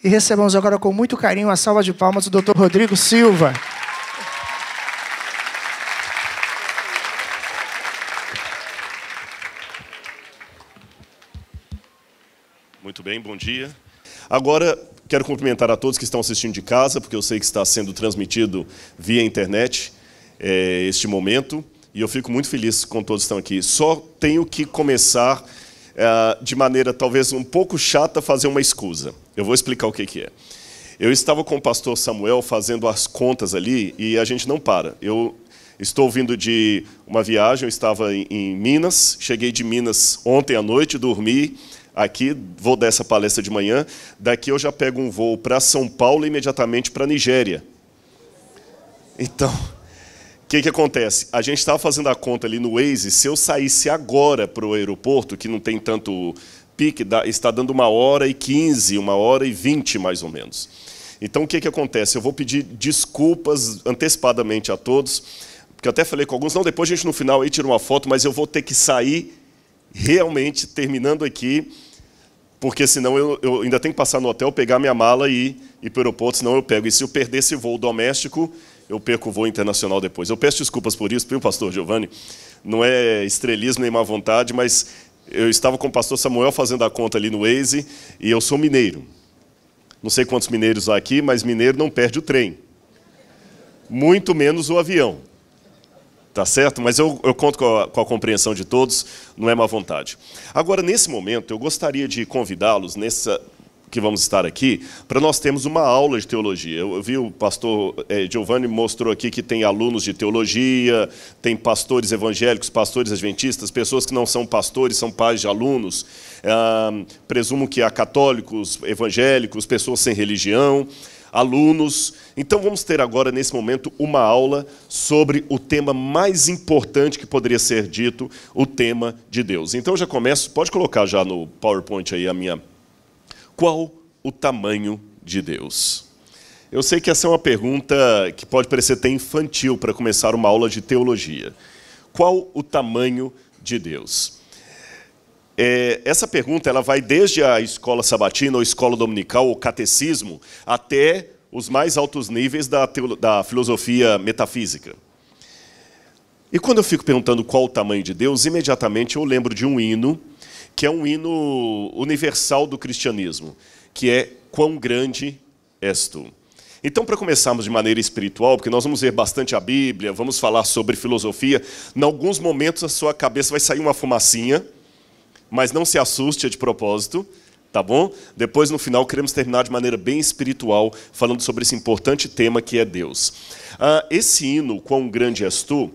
E recebamos agora com muito carinho a salva de palmas do Dr. Rodrigo Silva. Muito bem, bom dia. Agora, quero cumprimentar a todos que estão assistindo de casa, porque eu sei que está sendo transmitido via internet este momento, e eu fico muito feliz com todos que estão aqui. Só tenho que começar, de maneira talvez um pouco chata, fazer uma escusa. Eu vou explicar o que é. Eu estava com o pastor Samuel fazendo as contas ali, e a gente não para. Eu estou vindo de uma viagem, eu estava em Minas, cheguei de Minas ontem à noite, dormi aqui, vou dar essa palestra de manhã, daqui eu já pego um voo para São Paulo e imediatamente para a Nigéria. Então, o que acontece? A gente estava fazendo a conta ali no Waze, se eu saísse agora para o aeroporto, que não tem tanto pique, está dando 1h15, 1h20 mais ou menos. Então, o que acontece? Eu vou pedir desculpas antecipadamente a todos, porque eu até falei com alguns, não, depois a gente no final aí tira uma foto, mas eu vou ter que sair realmente terminando aqui, porque senão eu ainda tenho que passar no hotel, pegar minha mala e ir para o aeroporto, senão eu pego. E se eu perder esse voo doméstico, eu perco o voo internacional depois. Eu peço desculpas por isso, viu, pastor Giovanni? Não é estrelismo nem má vontade, mas eu estava com o pastor Samuel fazendo a conta ali no Waze, e eu sou mineiro. Não sei quantos mineiros há aqui, mas mineiro não perde o trem. Muito menos o avião. Tá certo? Mas eu conto com a compreensão de todos, não é má vontade. Agora, nesse momento, eu gostaria de convidá-los, nessa que vamos estar aqui, para nós termos uma aula de teologia. Eu vi o pastor Giovanni mostrou aqui que tem alunos de teologia, tem pastores evangélicos, pastores adventistas, pessoas que não são pastores, são pais de alunos. Presumo que há católicos, evangélicos, pessoas sem religião, alunos. Então vamos ter agora, nesse momento, uma aula sobre o tema mais importante que poderia ser dito, o tema de Deus. Então eu já começo, pode colocar já no PowerPoint aí a minha... Qual o tamanho de Deus? Eu sei que essa é uma pergunta que pode parecer até infantil para começar uma aula de teologia. Qual o tamanho de Deus? Essa pergunta ela vai desde a escola sabatina, ou escola dominical, ou catecismo, até os mais altos níveis da filosofia metafísica. E quando eu fico perguntando qual o tamanho de Deus, imediatamente eu lembro de um hino, que é um hino universal do cristianismo, que é Quão grande és tu. Então, para começarmos de maneira espiritual, porque nós vamos ver bastante a Bíblia, vamos falar sobre filosofia, em alguns momentos a sua cabeça vai sair uma fumacinha, mas não se assuste, é de propósito, tá bom? Depois, no final, queremos terminar de maneira bem espiritual, falando sobre esse importante tema que é Deus. Esse hino, Quão grande és tu,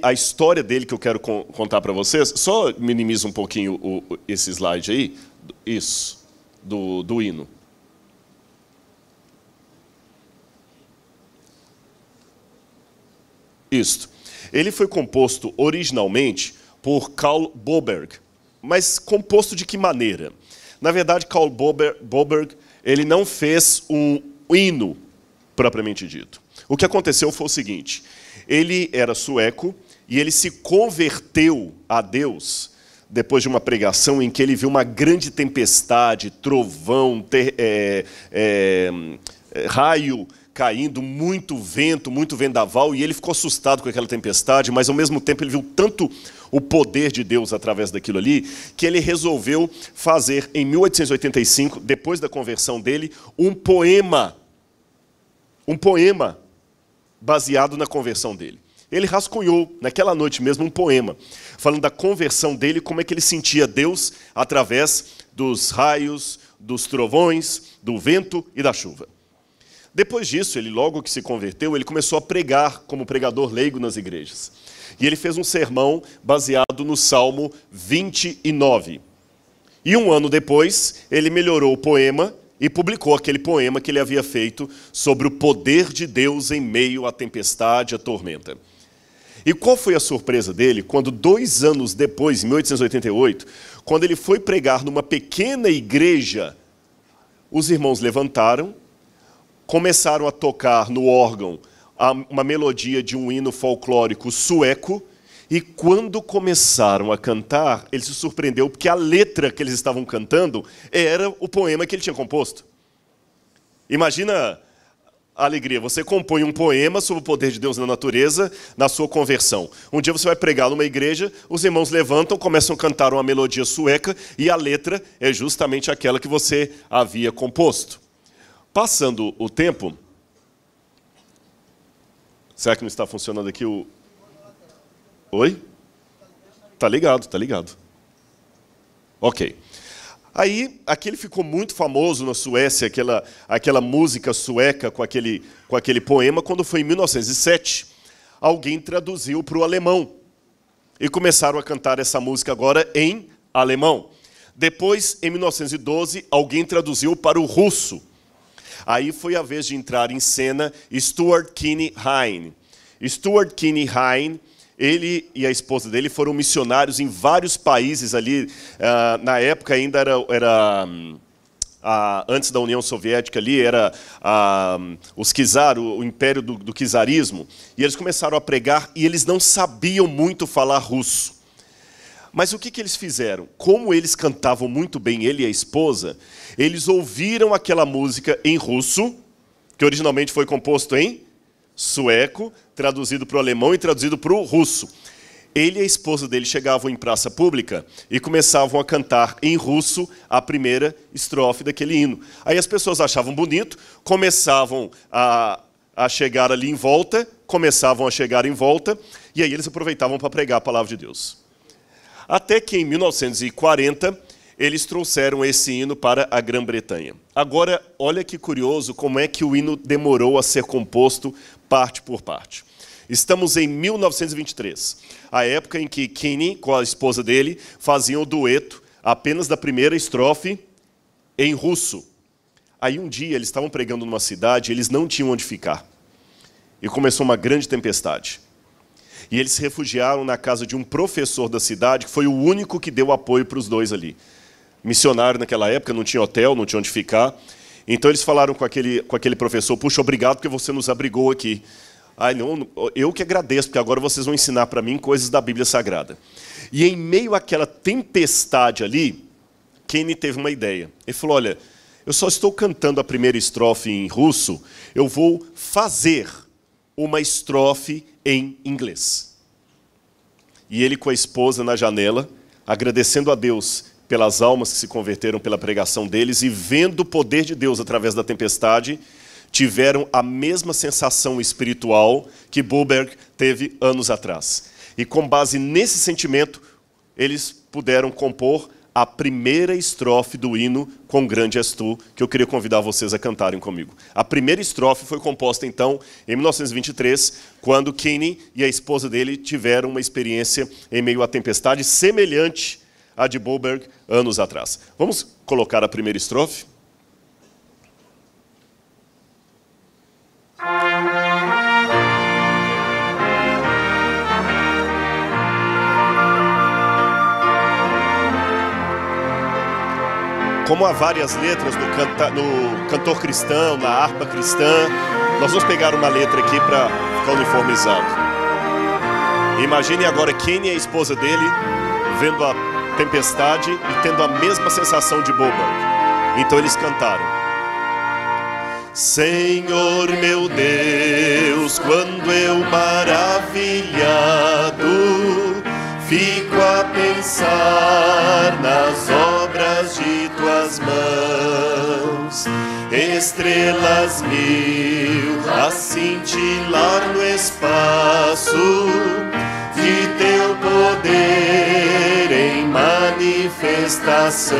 a história dele que eu quero contar para vocês, só minimiza um pouquinho esse slide aí, isso, do hino. Isto. Ele foi composto originalmente por Karl Boberg, mas composto de que maneira? Na verdade, Karl Boberg ele não fez um hino propriamente dito. O que aconteceu foi o seguinte: ele era sueco e ele se converteu a Deus depois de uma pregação em que ele viu uma grande tempestade, trovão, raio caindo, muito vento, muito vendaval, e ele ficou assustado com aquela tempestade, mas ao mesmo tempo ele viu tanto o poder de Deus através daquilo ali, que ele resolveu fazer, em 1885, depois da conversão dele, um poema baseado na conversão dele. Ele rascunhou, naquela noite mesmo, um poema, falando da conversão dele, como é que ele sentia Deus através dos raios, dos trovões, do vento e da chuva. Depois disso, ele logo que se converteu, ele começou a pregar como pregador leigo nas igrejas. E ele fez um sermão baseado no Salmo 29. E um ano depois, ele melhorou o poema e publicou aquele poema que ele havia feito sobre o poder de Deus em meio à tempestade, à tormenta. E qual foi a surpresa dele quando 2 anos depois, em 1888, quando ele foi pregar numa pequena igreja, os irmãos levantaram, começaram a tocar no órgão uma melodia de um hino folclórico sueco, e quando começaram a cantar, ele se surpreendeu porque a letra que eles estavam cantando era o poema que ele tinha composto. Imagina a alegria. Você compõe um poema sobre o poder de Deus na natureza, na sua conversão. Um dia você vai pregar numa igreja, os irmãos levantam, começam a cantar uma melodia sueca e a letra é justamente aquela que você havia composto. Passando o tempo... Será que não está funcionando aqui o... Oi? Tá ligado, tá ligado. Ok. Aí, aquele ficou muito famoso na Suécia, aquela música sueca com aquele poema, quando foi em 1907, alguém traduziu para o alemão. E começaram a cantar essa música agora em alemão. Depois, em 1912, alguém traduziu para o russo. Aí foi a vez de entrar em cena Stuart Kinney Hine. Stuart Kinney Hine, ele e a esposa dele foram missionários em vários países ali. Na época ainda era antes da União Soviética ali, era os czar, o império do czarismo. E eles começaram a pregar e eles não sabiam muito falar russo. Mas o que eles fizeram? Como eles cantavam muito bem, ele e a esposa, eles ouviram aquela música em russo, que originalmente foi composto em sueco, traduzido para o alemão e traduzido para o russo. Ele e a esposa dele chegavam em praça pública e começavam a cantar em russo a primeira estrofe daquele hino. Aí as pessoas achavam bonito, começavam a chegar ali em volta, e aí eles aproveitavam para pregar a palavra de Deus. Até que em 1940, eles trouxeram esse hino para a Grã-Bretanha. Agora, olha que curioso como é que o hino demorou a ser composto parte por parte. Estamos em 1923, a época em que Kinney, com a esposa dele, faziam o dueto apenas da primeira estrofe em russo. Aí um dia eles estavam pregando numa cidade, eles não tinham onde ficar. E começou uma grande tempestade. E eles se refugiaram na casa de um professor da cidade, que foi o único que deu apoio para os dois ali. Missionário naquela época, não tinha hotel, não tinha onde ficar. Então eles falaram com aquele professor, puxa, obrigado porque você nos abrigou aqui. Ai, não, eu que agradeço, porque agora vocês vão ensinar para mim coisas da Bíblia Sagrada. E em meio àquela tempestade ali, Kinney teve uma ideia. Ele falou, olha, eu só estou cantando a primeira estrofe em russo, eu vou fazer uma estrofe em inglês. E ele com a esposa na janela, agradecendo a Deus pelas almas que se converteram pela pregação deles e vendo o poder de Deus através da tempestade, tiveram a mesma sensação espiritual que Boberg teve anos atrás. E com base nesse sentimento, eles puderam compor a primeira estrofe do hino Quão Grande És Tu, que eu queria convidar vocês a cantarem comigo. A primeira estrofe foi composta, então, em 1923, quando Kinney e a esposa dele tiveram uma experiência em meio à tempestade semelhante à de Boberg anos atrás. Vamos colocar a primeira estrofe? Como há várias letras no cantor cristão, na harpa cristã, nós vamos pegar uma letra aqui para ficar uniformizado. Imagine agora Kinney e a esposa dele vendo a tempestade e tendo a mesma sensação de Boberg. Então eles cantaram. Senhor meu Deus, quando eu maravilhado fico a pensar nas obras de tuas mãos, estrelas mil a cintilar no espaço de teu poder em manifestação.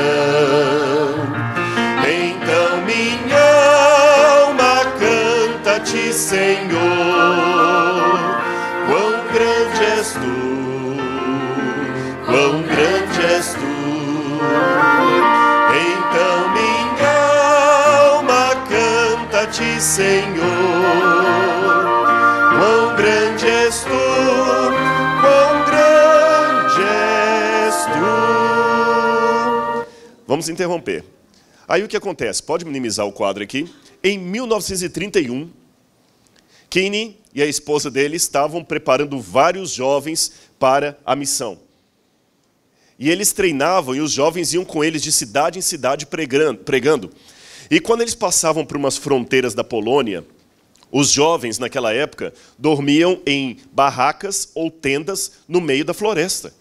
Então minha alma canta-te, Senhor, quão grande és tu. Quão grande és tu. Então minha alma canta-te, Senhor. Quão grande és tu. Quão grande és tu. Vamos interromper. Aí o que acontece? Pode minimizar o quadro aqui. Em 1931, Kinney e a esposa dele estavam preparando vários jovens para a missão. E eles treinavam e os jovens iam com eles de cidade em cidade pregando. E quando eles passavam por umas fronteiras da Polônia, os jovens, naquela época, dormiam em barracas ou tendas no meio da floresta.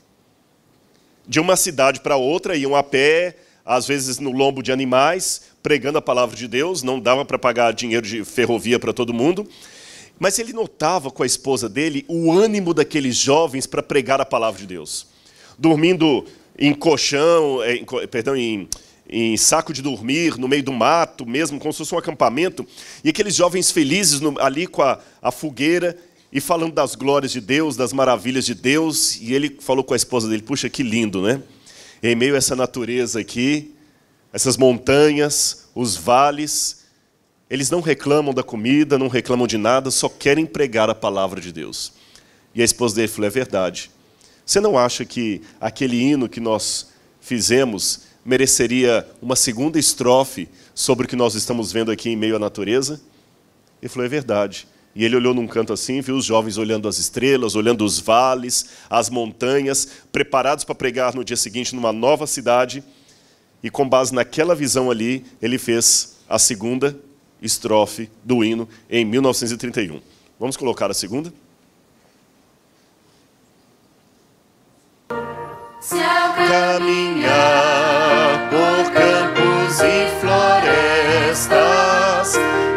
De uma cidade para outra, iam a pé, às vezes no lombo de animais, pregando a palavra de Deus. Não dava para pagar dinheiro de ferrovia para todo mundo. Mas ele notava com a esposa dele o ânimo daqueles jovens para pregar a palavra de Deus. Dormindo em colchão, em saco de dormir, no meio do mato mesmo, como se fosse um acampamento, e aqueles jovens felizes ali com a fogueira, e falando das glórias de Deus, das maravilhas de Deus, e ele falou com a esposa dele, puxa, que lindo, né? Em meio a essa natureza aqui, essas montanhas, os vales, eles não reclamam da comida, não reclamam de nada, só querem pregar a palavra de Deus. E a esposa dele falou, é verdade. Você não acha que aquele hino que nós fizemos mereceria uma segunda estrofe sobre o que nós estamos vendo aqui em meio à natureza? Ele falou, é verdade. E ele olhou num canto assim, viu os jovens olhando as estrelas, olhando os vales, as montanhas, preparados para pregar no dia seguinte numa nova cidade. E com base naquela visão ali, ele fez a segunda estrofe do hino em 1931. Vamos colocar a segunda? Caminhar por campos e florestas,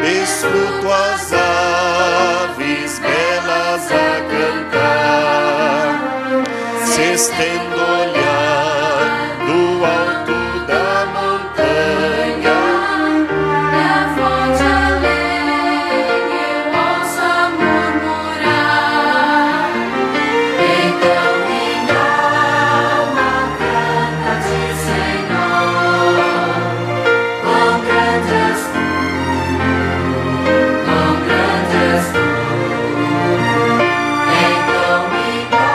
escuto as aves belas a cantar, se estendo o olhar do alto da montanha, da fonte alegre eu ouço murmurar, então minha alma canta-te, Senhor, quão grande és tu, quão grande és tu, então minha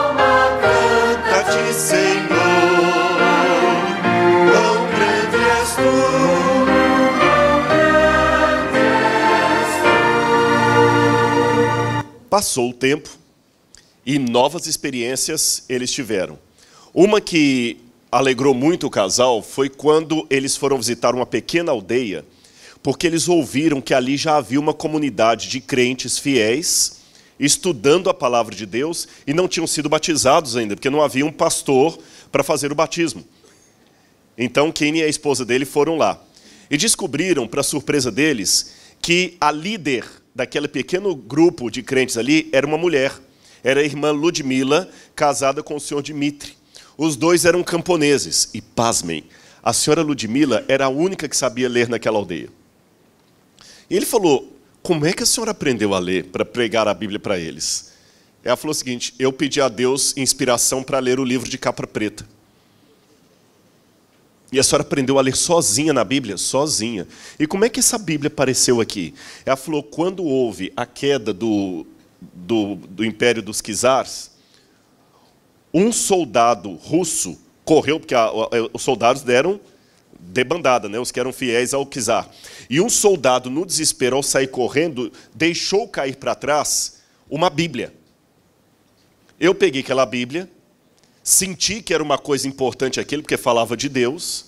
alma canta-te, Senhor, quão grande és tu, quão grande és tu. Passou o tempo e novas experiências eles tiveram. Uma que alegrou muito o casal foi quando eles foram visitar uma pequena aldeia, porque eles ouviram que ali já havia uma comunidade de crentes fiéis, estudando a palavra de Deus, e não tinham sido batizados ainda, porque não havia um pastor para fazer o batismo. Então, Kenny e a esposa dele foram lá. E descobriram, para surpresa deles, que a líder daquele pequeno grupo de crentes ali era uma mulher. Era a irmã Ludmila, casada com o senhor Dmitri. Os dois eram camponeses. E, pasmem, a senhora Ludmila era a única que sabia ler naquela aldeia. E ele falou, como é que a senhora aprendeu a ler para pregar a Bíblia para eles? Ela falou o seguinte, eu pedi a Deus inspiração para ler o livro de capa preta. E a senhora aprendeu a ler sozinha na Bíblia? Sozinha. E como é que essa Bíblia apareceu aqui? Ela falou, quando houve a queda do Império dos Czars, um soldado russo correu, porque os soldados deram debandada, né, os que eram fiéis ao czar. E um soldado, no desespero, ao sair correndo, deixou cair para trás uma Bíblia. Eu peguei aquela Bíblia, senti que era uma coisa importante aquilo, porque falava de Deus.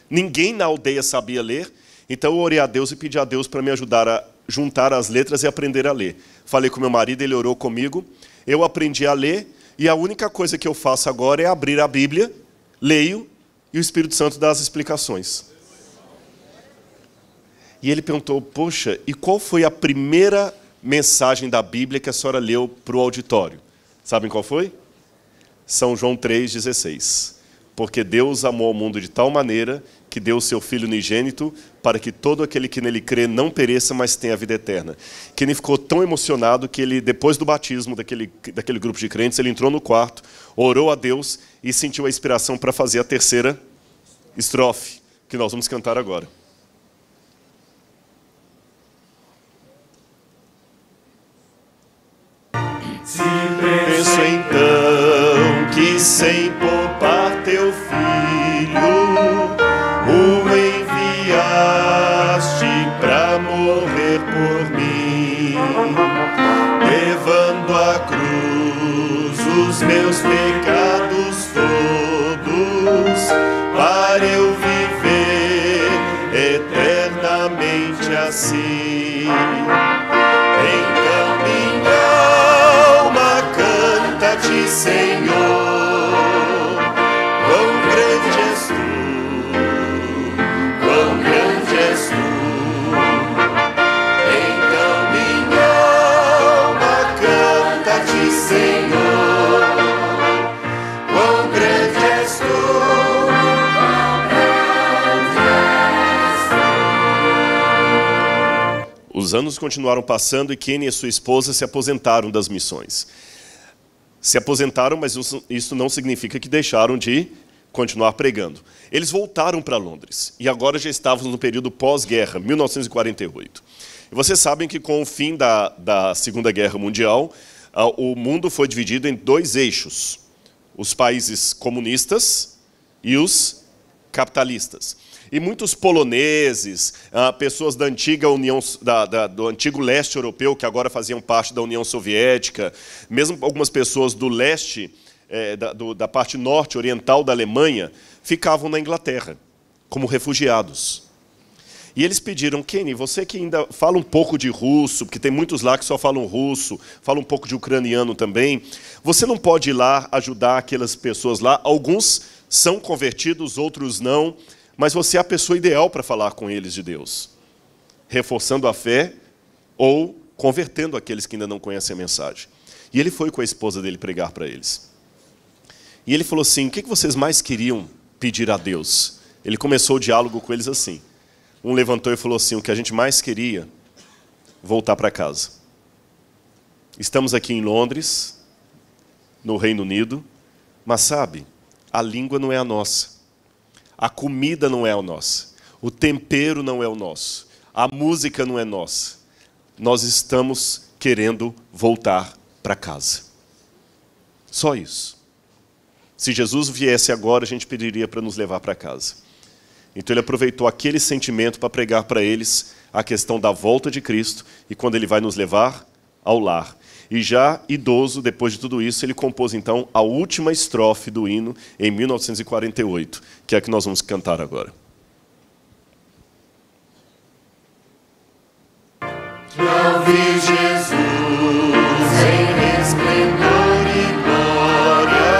Ninguém na aldeia sabia ler, então eu orei a Deus e pedi a Deus para me ajudar a juntar as letras e aprender a ler. Falei com meu marido, ele orou comigo, eu aprendi a ler, e a única coisa que eu faço agora é abrir a Bíblia, leio, e o Espírito Santo dá as explicações. E ele perguntou, poxa, e qual foi a primeira mensagem da Bíblia que a senhora leu para o auditório? Sabem qual foi? São João 3,16. Porque Deus amou o mundo de tal maneira que deu o seu Filho unigênito para que todo aquele que nele crê não pereça, mas tenha a vida eterna. Que ele ficou tão emocionado que ele, depois do batismo daquele grupo de crentes, ele entrou no quarto, orou a Deus e sentiu a inspiração para fazer a terceira estrofe, que nós vamos cantar agora. Se penso então que sem poupar teu filho o enviaste para morrer por mim, levando à cruz os meus pecados todos, para eu viver eternamente eternamente assim. Então minha alma canta-te, Senhor, quão grande és tu, quão grande és tu. Então minha alma canta-te, Senhor, quão grande és tu. Os anos continuaram passando e Kenny e sua esposa se aposentaram das missões. Se aposentaram, mas isso não significa que deixaram de continuar pregando. Eles voltaram para Londres e agora já estávamos no período pós-guerra, 1948. E vocês sabem que com o fim da Segunda Guerra Mundial, o mundo foi dividido em dois eixos: os países comunistas e os capitalistas. E muitos poloneses, pessoas da antiga União, do antigo leste europeu, que agora faziam parte da União Soviética, mesmo algumas pessoas do leste, da parte norte oriental da Alemanha, ficavam na Inglaterra, como refugiados. E eles pediram: Kenny, você que ainda fala um pouco de russo, porque tem muitos lá que só falam russo, falam um pouco de ucraniano também, você não pode ir lá ajudar aquelas pessoas lá? Alguns são convertidos, outros não, mas você é a pessoa ideal para falar com eles de Deus, reforçando a fé ou convertendo aqueles que ainda não conhecem a mensagem. E ele foi com a esposa dele pregar para eles. E ele falou assim: o que vocês mais queriam pedir a Deus? Ele começou o diálogo com eles assim. Um levantou e falou assim: o que a gente mais queria, voltar para casa. Estamos aqui em Londres, no Reino Unido, mas sabe, a língua não é a nossa. A comida não é a nossa, o tempero não é o nosso, a música não é nossa. Nós estamos querendo voltar para casa. Só isso. Se Jesus viesse agora, a gente pediria para nos levar para casa. Então ele aproveitou aquele sentimento para pregar para eles a questão da volta de Cristo e quando ele vai nos levar ao lar. E já idoso, depois de tudo isso, ele compôs então a última estrofe do hino em 1948, que é a que nós vamos cantar agora. Ao vi Jesus em resplendor e glória,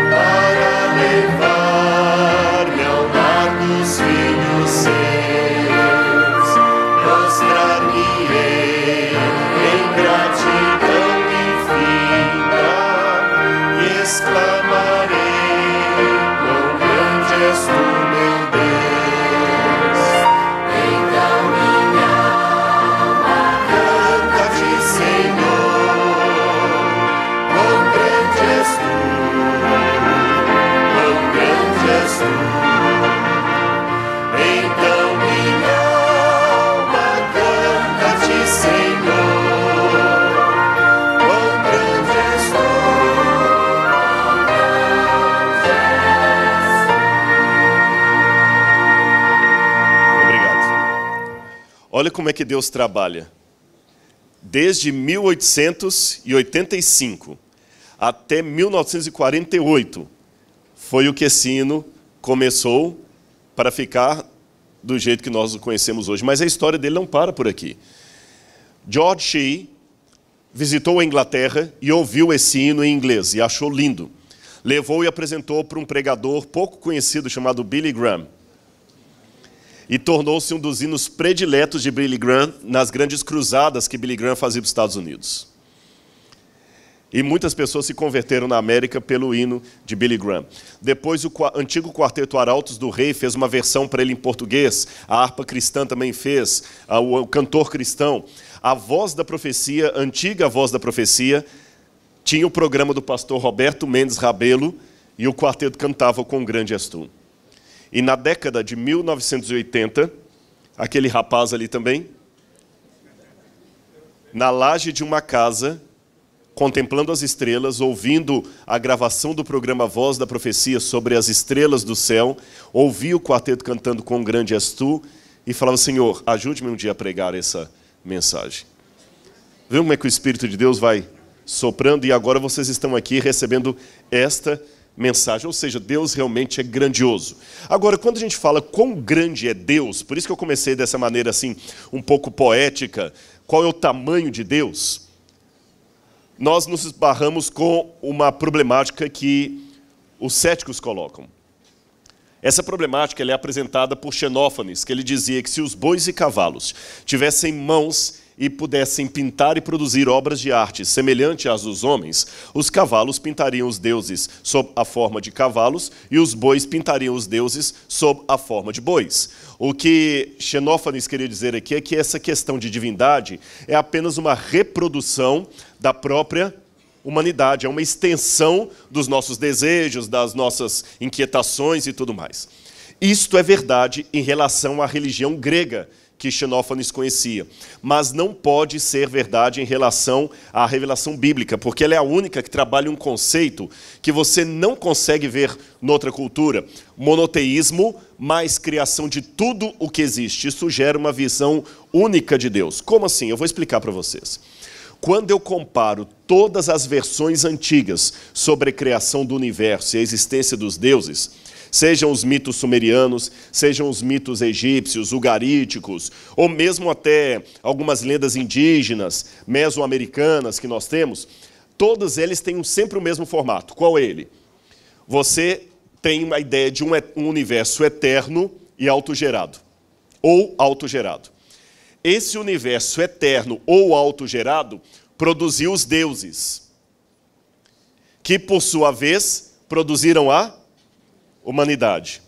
para levar-me ao lar dos filhos seus, mostrar-me-ei em gratidão infinita e exclamarei: quão grande és tu, meu Deus. Então minha alma canta-te, Senhor, quão grande és tu, quão grande és tu. Então minha alma canta-te, Senhor, quão grande és tu. Obrigado. Olha como é que Deus trabalha. Desde 1885 até 1948 foi o que esse hino começou para ficar do jeito que nós o conhecemos hoje. Mas a história dele não para por aqui. George Shee visitou a Inglaterra e ouviu esse hino em inglês e achou lindo. Levou e apresentou para um pregador pouco conhecido chamado Billy Graham. E tornou-se um dos hinos prediletos de Billy Graham nas grandes cruzadas que Billy Graham fazia para os Estados Unidos. E muitas pessoas se converteram na América pelo hino de Billy Graham. Depois o antigo quarteto Arautos do Rei fez uma versão para ele em português. A harpa cristã também fez, o cantor cristão. A Voz da Profecia, a antiga Voz da Profecia, tinha o programa do pastor Roberto Mendes Rabelo e o quarteto cantava com Grande És Tu. E na década de 1980, aquele rapaz ali também, na laje de uma casa, contemplando as estrelas, ouvindo a gravação do programa Voz da Profecia sobre as estrelas do céu, ouvia o quarteto cantando com Grande És Tu e falava: Senhor, ajude-me um dia a pregar essa mensagem. Viu como é que o Espírito de Deus vai soprando? E agora vocês estão aqui recebendo esta mensagem, ou seja, Deus realmente é grandioso. Agora, quando a gente fala quão grande é Deus, por isso que eu comecei dessa maneira assim, um pouco poética, qual é o tamanho de Deus, nós nos esbarramos com uma problemática que os céticos colocam. Essa problemática ela é apresentada por Xenófanes, que ele dizia que se os bois e cavalos tivessem mãos e pudessem pintar e produzir obras de arte semelhante às dos homens, os cavalos pintariam os deuses sob a forma de cavalos e os bois pintariam os deuses sob a forma de bois. O que Xenófanes queria dizer aqui é que essa questão de divindade é apenas uma reprodução da própria humanidade, é uma extensão dos nossos desejos, das nossas inquietações e tudo mais. Isto é verdade em relação à religião grega, que Xenófanes conhecia, mas não pode ser verdade em relação à revelação bíblica, porque ela é a única que trabalha um conceito que você não consegue ver noutra cultura. Monoteísmo mais criação de tudo o que existe. Isso gera uma visão única de Deus. Como assim? Eu vou explicar para vocês. Quando eu comparo todas as versões antigas sobre a criação do universo e a existência dos deuses, sejam os mitos sumerianos, sejam os mitos egípcios, ugaríticos, ou mesmo até algumas lendas indígenas, mesoamericanas que nós temos, todos eles têm sempre o mesmo formato. Qual é ele? Você tem uma ideia de um universo eterno e autogerado, ou autogerado. Esse universo eterno ou autogerado produziu os deuses, que por sua vez produziram a humanidade.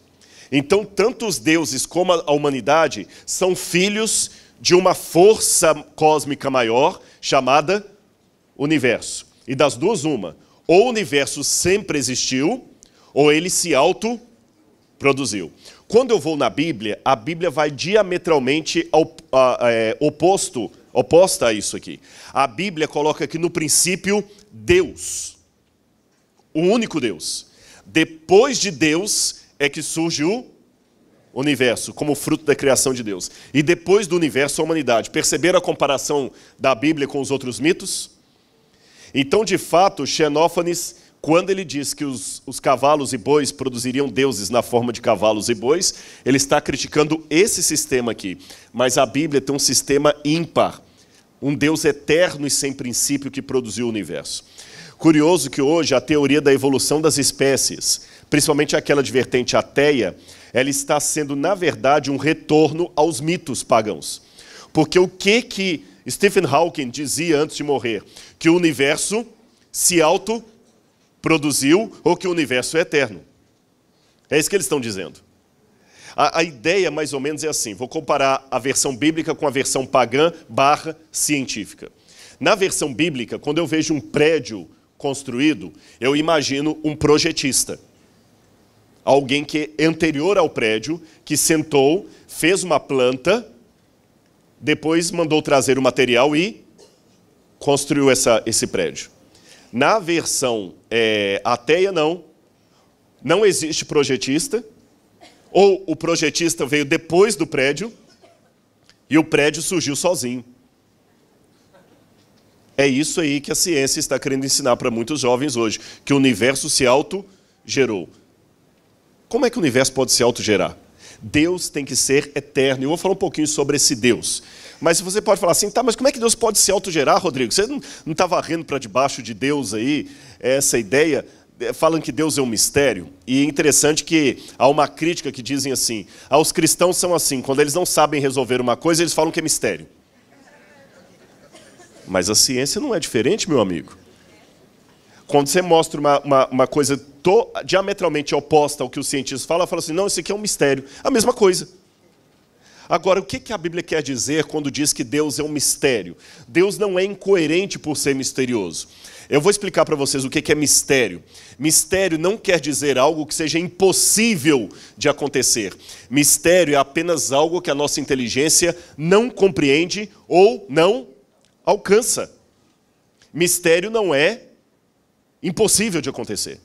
Então, tanto os deuses como a humanidade são filhos de uma força cósmica maior chamada universo. E das duas, uma. Ou o universo sempre existiu, ou ele se autoproduziu. Quando eu vou na Bíblia, a Bíblia vai diametralmente oposta a isso aqui. A Bíblia coloca aqui no princípio Deus, o único Deus. Depois de Deus é que surge o universo, como fruto da criação de Deus. E depois do universo, a humanidade. Perceberam a comparação da Bíblia com os outros mitos? Então, de fato, Xenófanes, quando ele diz que os cavalos e bois produziriam deuses na forma de cavalos e bois, ele está criticando esse sistema aqui. Mas a Bíblia tem um sistema ímpar, um Deus eterno e sem princípio que produziu o universo. Curioso que hoje a teoria da evolução das espécies, principalmente aquela de vertente ateia, ela está sendo, na verdade, um retorno aos mitos pagãos. Porque o que Stephen Hawking dizia antes de morrer? Que o universo se autoproduziu ou que o universo é eterno. É isso que eles estão dizendo. A ideia, mais ou menos, é assim. Vou comparar a versão bíblica com a versão pagã / científica. Na versão bíblica, quando eu vejo um prédio construído, eu imagino um projetista. Alguém que é anterior ao prédio, que sentou, fez uma planta, depois mandou trazer o material e construiu esse prédio. Na versão ateia, não existe projetista, ou o projetista veio depois do prédio e o prédio surgiu sozinho. É isso aí que a ciência está querendo ensinar para muitos jovens hoje, que o universo se autogerou. Como é que o universo pode se autogerar? Deus tem que ser eterno. Eu vou falar um pouquinho sobre esse Deus. Mas você pode falar assim, tá, mas como é que Deus pode se autogerar, Rodrigo? Você não está varrendo para debaixo de Deus aí, essa ideia? Falam que Deus é um mistério. E é interessante que há uma crítica que dizem assim, os cristãos são assim, quando eles não sabem resolver uma coisa, eles falam que é mistério. Mas a ciência não é diferente, meu amigo. Quando você mostra uma coisa diametralmente oposta ao que os cientistas falam, fala assim, não, isso aqui é um mistério. A mesma coisa. Agora, o que a Bíblia quer dizer quando diz que Deus é um mistério? Deus não é incoerente por ser misterioso. Eu vou explicar para vocês o que é mistério. Mistério não quer dizer algo que seja impossível de acontecer. Mistério é apenas algo que a nossa inteligência não compreende ou não alcança. Mistério não é impossível de acontecer.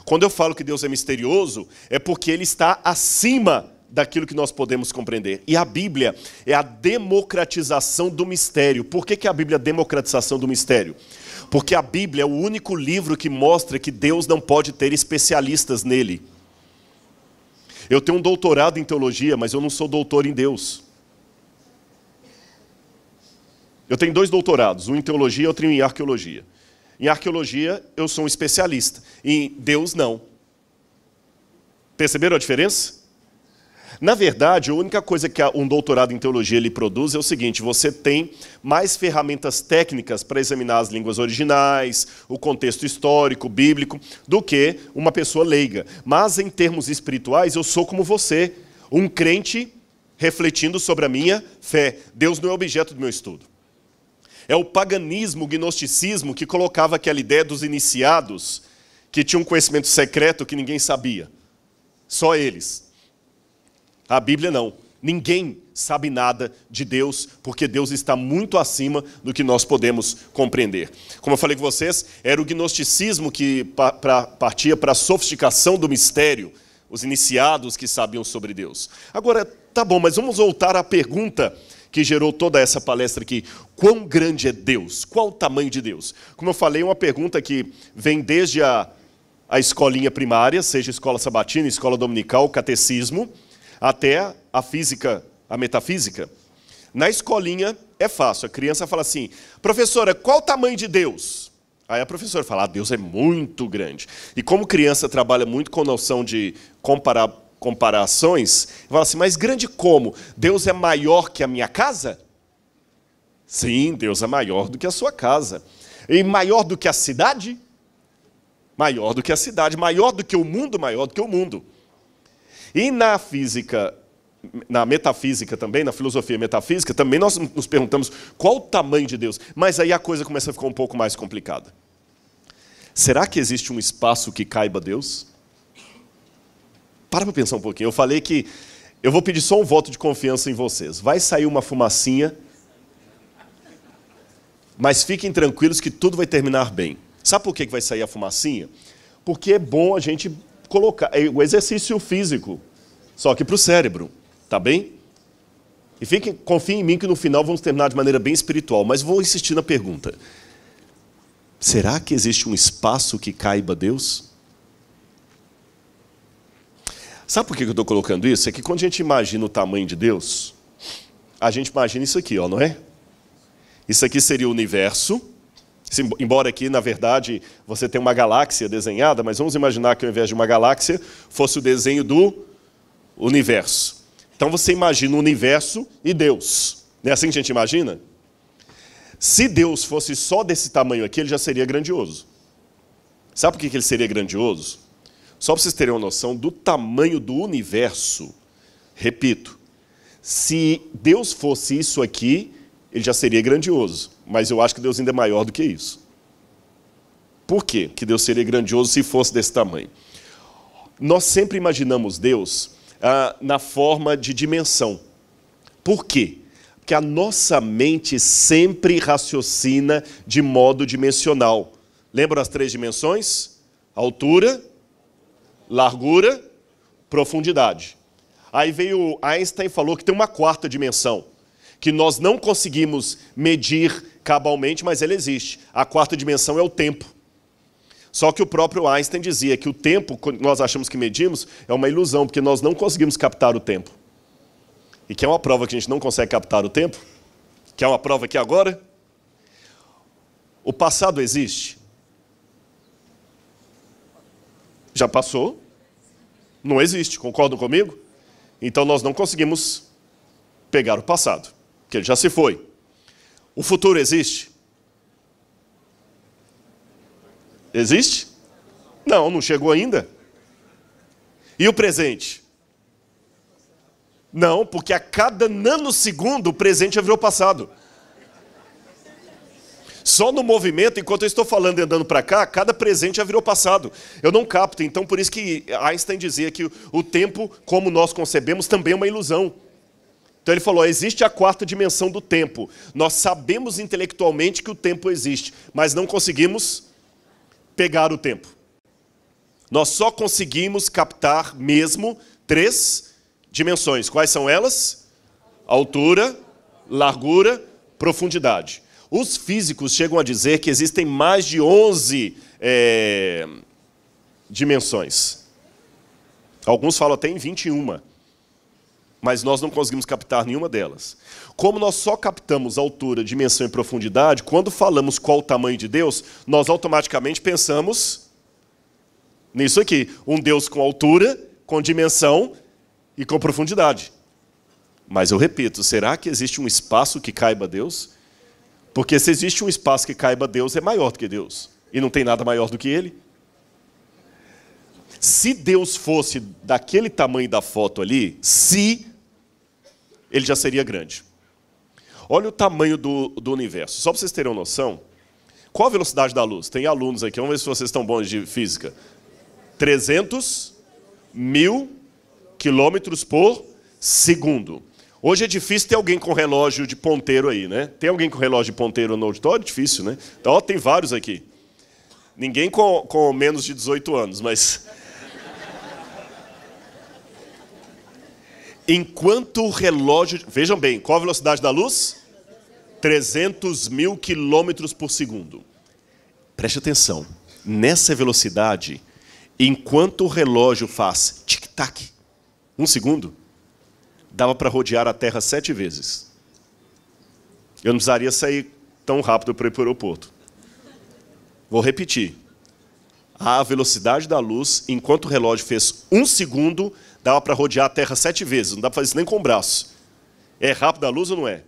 Quando eu falo que Deus é misterioso, é porque Ele está acima daquilo que nós podemos compreender. E a Bíblia é a democratização do mistério. Por que a Bíblia é a democratização do mistério? Porque a Bíblia é o único livro que mostra que Deus não pode ter especialistas nele. Eu tenho um doutorado em teologia, mas eu não sou doutor em Deus. Eu tenho 2 doutorados, um em teologia e outro em arqueologia. Em arqueologia, eu sou um especialista. Em Deus, não. Perceberam a diferença? Na verdade, a única coisa que um doutorado em teologia ele produz é o seguinte: você tem mais ferramentas técnicas para examinar as línguas originais, o contexto histórico, bíblico, do que uma pessoa leiga. Mas em termos espirituais, eu sou como você, um crente refletindo sobre a minha fé. Deus não é objeto do meu estudo. É o paganismo, o gnosticismo que colocava aquela ideia dos iniciados que tinham um conhecimento secreto que ninguém sabia. Só eles. A Bíblia não. Ninguém sabe nada de Deus, porque Deus está muito acima do que nós podemos compreender. Como eu falei com vocês, era o gnosticismo que partia para a sofisticação do mistério, os iniciados que sabiam sobre Deus. Agora, tá bom, mas vamos voltar à pergunta que gerou toda essa palestra aqui. Quão grande é Deus? Qual o tamanho de Deus? Como eu falei, é uma pergunta que vem desde a escolinha primária, seja escola sabatina, escola dominical, catecismo, até a física, a metafísica. Na escolinha é fácil, a criança fala assim: professora, qual o tamanho de Deus? Aí a professora fala: Deus é muito grande. E como criança trabalha muito com noção de comparações, fala assim: mas grande como? Deus é maior que a minha casa? Sim, Deus é maior do que a sua casa. E maior do que a cidade? Maior do que a cidade. Maior do que o mundo? Maior do que o mundo. E na física, na metafísica também, na filosofia metafísica, também nós nos perguntamos qual o tamanho de Deus. Mas aí a coisa começa a ficar um pouco mais complicada. Será que existe um espaço que caiba Deus? Para pensar um pouquinho. Eu falei que eu vou pedir só um voto de confiança em vocês. Vai sair uma fumacinha, mas fiquem tranquilos que tudo vai terminar bem. Sabe por que vai sair a fumacinha? Porque é bom a gente colocar o exercício físico, só que para o cérebro, tá bem? E confiem em mim que no final vamos terminar de maneira bem espiritual, mas vou insistir na pergunta. Será que existe um espaço que caiba Deus? Sabe por que eu estou colocando isso? É que quando a gente imagina o tamanho de Deus, a gente imagina isso aqui, ó, não é? Isso aqui seria o universo. Embora aqui, na verdade, você tenha uma galáxia desenhada, mas vamos imaginar que ao invés de uma galáxia, fosse o desenho do universo. Então você imagina o universo e Deus. Não é assim que a gente imagina? Se Deus fosse só desse tamanho aqui, ele já seria grandioso. Sabe por que ele seria grandioso? Só para vocês terem uma noção do tamanho do universo. Repito, se Deus fosse isso aqui, ele já seria grandioso. Mas eu acho que Deus ainda é maior do que isso. Por quê que Deus seria grandioso se fosse desse tamanho? Nós sempre imaginamos Deus na forma de dimensão. Por quê? Porque a nossa mente sempre raciocina de modo dimensional. Lembram as 3 dimensões? Altura, largura, profundidade. Aí veio Einstein e falou que tem uma 4ª dimensão, que nós não conseguimos medir cabalmente, mas ela existe. A 4ª dimensão é o tempo. Só que o próprio Einstein dizia que o tempo, quando nós achamos que medimos, é uma ilusão, porque nós não conseguimos captar o tempo. E quer uma prova que a gente não consegue captar o tempo? Quer uma prova aqui agora? O passado existe? Já passou? Não existe, concordam comigo? Então nós não conseguimos pegar o passado, porque ele já se foi. O futuro existe? Existe? Não, não chegou ainda. E o presente? Não, porque a cada nanosegundo o presente já virou passado. Só no movimento, enquanto eu estou falando e andando para cá, cada presente já virou passado. Eu não capto, então por isso que Einstein dizia que o tempo, como nós concebemos, também é uma ilusão. Então ele falou, existe a 4ª dimensão do tempo. Nós sabemos intelectualmente que o tempo existe, mas não conseguimos pegar o tempo. Nós só conseguimos captar mesmo 3 dimensões. Quais são elas? Altura, largura, profundidade. Os físicos chegam a dizer que existem mais de 11 dimensões. Alguns falam até em 21. Mas nós não conseguimos captar nenhuma delas. Como nós só captamos altura, dimensão e profundidade, quando falamos qual o tamanho de Deus, nós automaticamente pensamos nisso aqui. Um Deus com altura, com dimensão e com profundidade. Mas eu repito, será que existe um espaço que caiba a Deus? Porque se existe um espaço que caiba a Deus, é maior do que Deus. E não tem nada maior do que Ele. Se Deus fosse daquele tamanho da foto ali, ele já seria grande. Olha o tamanho do universo. Só para vocês terem uma noção, qual a velocidade da luz? Tem alunos aqui, vamos ver se vocês estão bons de física. 300 mil quilômetros por segundo. Hoje é difícil ter alguém com relógio de ponteiro aí, né? Tem alguém com relógio de ponteiro no auditório? Difícil, né? Então, ó, tem vários aqui. Ninguém com menos de 18 anos, mas... Enquanto o relógio... Vejam bem, qual a velocidade da luz? 300 mil quilômetros por segundo. Preste atenção. Nessa velocidade, enquanto o relógio faz tic-tac, 1 segundo, dava para rodear a Terra 7 vezes. Eu não precisaria sair tão rápido para ir para o aeroporto. Vou repetir. A velocidade da luz, enquanto o relógio fez 1 segundo, dava para rodear a Terra 7 vezes. Não dá para fazer isso nem com o braço. É rápida a luz ou não é?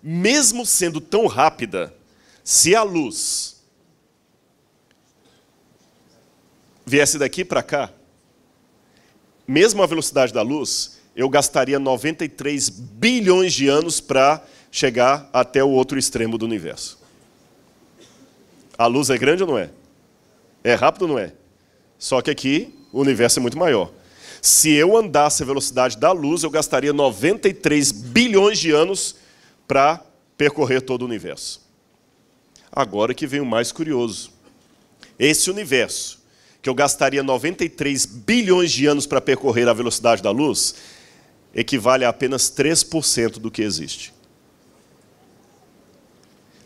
Mesmo sendo tão rápida, se a luz viesse daqui para cá, mesmo a velocidade da luz, eu gastaria 93 bilhões de anos para chegar até o outro extremo do universo. A luz é grande ou não é? É rápido ou não é? Só que aqui o universo é muito maior. Se eu andasse a velocidade da luz, eu gastaria 93 bilhões de anos para percorrer todo o universo. Agora que vem o mais curioso. Esse universo, que eu gastaria 93 bilhões de anos para percorrer a velocidade da luz, equivale a apenas 3% do que existe.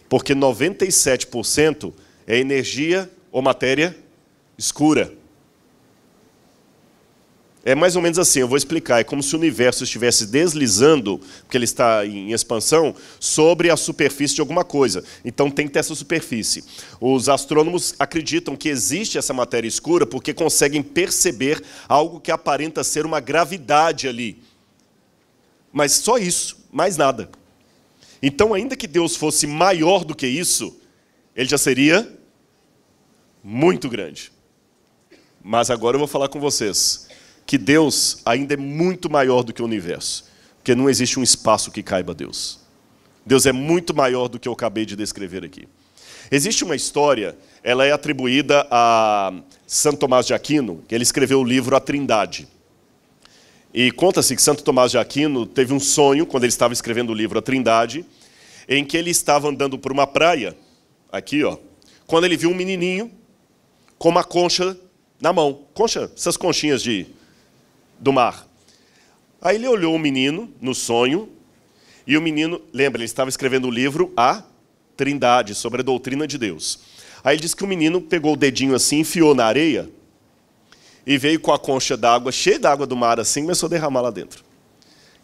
Porque 97% é energia ou matéria escura. É mais ou menos assim, eu vou explicar. É como se o universo estivesse deslizando, porque ele está em expansão, sobre a superfície de alguma coisa. Então tem que ter essa superfície. Os astrônomos acreditam que existe essa matéria escura porque conseguem perceber algo que aparenta ser uma gravidade ali. Mas só isso, mais nada. Então, ainda que Deus fosse maior do que isso, ele já seria muito grande. Mas agora eu vou falar com vocês que Deus ainda é muito maior do que o universo, porque não existe um espaço que caiba a Deus. Deus é muito maior do que eu acabei de descrever aqui. Existe uma história, ela é atribuída a Santo Tomás de Aquino, que ele escreveu o livro A Trindade. E conta-se que Santo Tomás de Aquino teve um sonho, quando ele estava escrevendo o livro A Trindade, em que ele estava andando por uma praia, aqui, ó, quando ele viu um menininho com uma concha na mão. Concha, essas conchinhas do mar. Aí ele olhou o menino no sonho, e o menino, lembra, ele estava escrevendo o livro A Trindade, sobre a doutrina de Deus. Aí ele disse que o menino pegou o dedinho assim, enfiou na areia, e veio com a concha d'água, cheia d'água do mar assim, e começou a derramar lá dentro.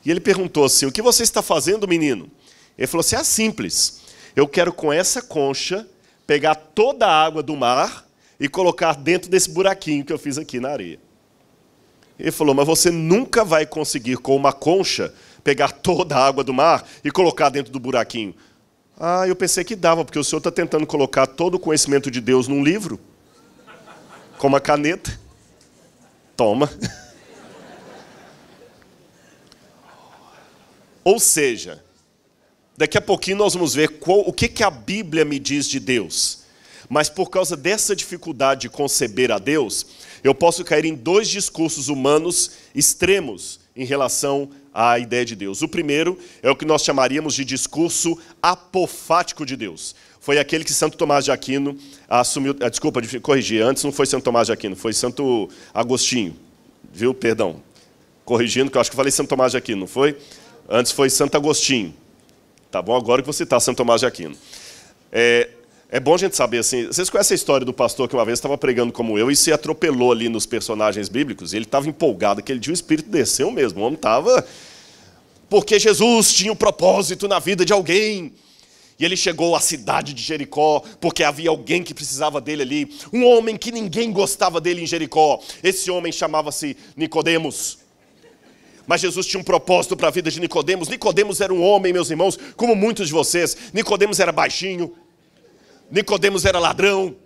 E ele perguntou assim, o que você está fazendo, menino? Ele falou assim, simples, eu quero com essa concha pegar toda a água do mar e colocar dentro desse buraquinho que eu fiz aqui na areia. Ele falou, mas você nunca vai conseguir com uma concha pegar toda a água do mar e colocar dentro do buraquinho. Ah, eu pensei que dava, porque o senhor está tentando colocar todo o conhecimento de Deus num livro, com uma caneta. Toma. Ou seja, daqui a pouquinho nós vamos ver o que a Bíblia me diz de Deus. Mas por causa dessa dificuldade de conceber a Deus, eu posso cair em 2 discursos humanos extremos em relação à ideia de Deus. O primeiro é o que nós chamaríamos de discurso apofático de Deus. Foi aquele que Santo Tomás de Aquino assumiu... Desculpa, corrigir, antes não foi Santo Tomás de Aquino, foi Santo Agostinho. Viu? Perdão. Corrigindo, que eu acho que eu falei Santo Tomás de Aquino, não foi? Antes foi Santo Agostinho. Tá bom? Agora que você está Santo Tomás de Aquino. É bom a gente saber, assim, vocês conhecem a história do pastor que uma vez estava pregando como eu e se atropelou ali nos personagens bíblicos? E ele estava empolgado, aquele dia o Espírito desceu mesmo, o homem estava... Porque Jesus tinha um propósito na vida de alguém. E ele chegou à cidade de Jericó, porque havia alguém que precisava dele ali. Um homem que ninguém gostava dele em Jericó. Esse homem chamava-se Nicodemos. Mas Jesus tinha um propósito para a vida de Nicodemos. Nicodemos era um homem, meus irmãos, como muitos de vocês. Nicodemos era baixinho. Nicodemos era ladrão.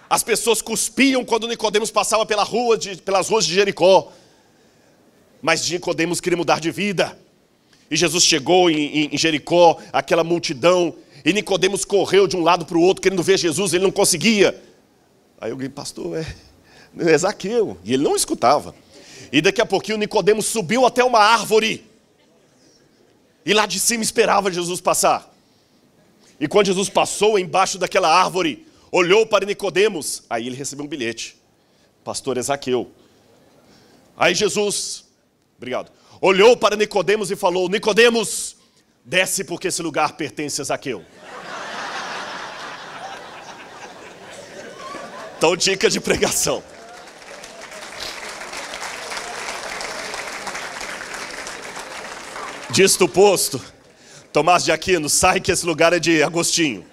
As pessoas cuspiam quando Nicodemos passava pelas ruas de Jericó. Mas Nicodemos queria mudar de vida. E Jesus chegou em Jericó, aquela multidão, e Nicodemos correu de um lado para o outro, querendo ver Jesus, ele não conseguia. Aí alguém, pastor, é Zaqueu. E ele não escutava. E daqui a pouquinho Nicodemos subiu até uma árvore. E lá de cima esperava Jesus passar. E quando Jesus passou embaixo daquela árvore, olhou para Nicodemos, aí ele recebeu um bilhete. Pastor Zaqueu. Aí Jesus, obrigado, olhou para Nicodemos e falou, Nicodemos, desce porque esse lugar pertence a Zaqueu. Então, dica de pregação. Disto posto, Tomás de Aquino, sai que esse lugar é de Agostinho.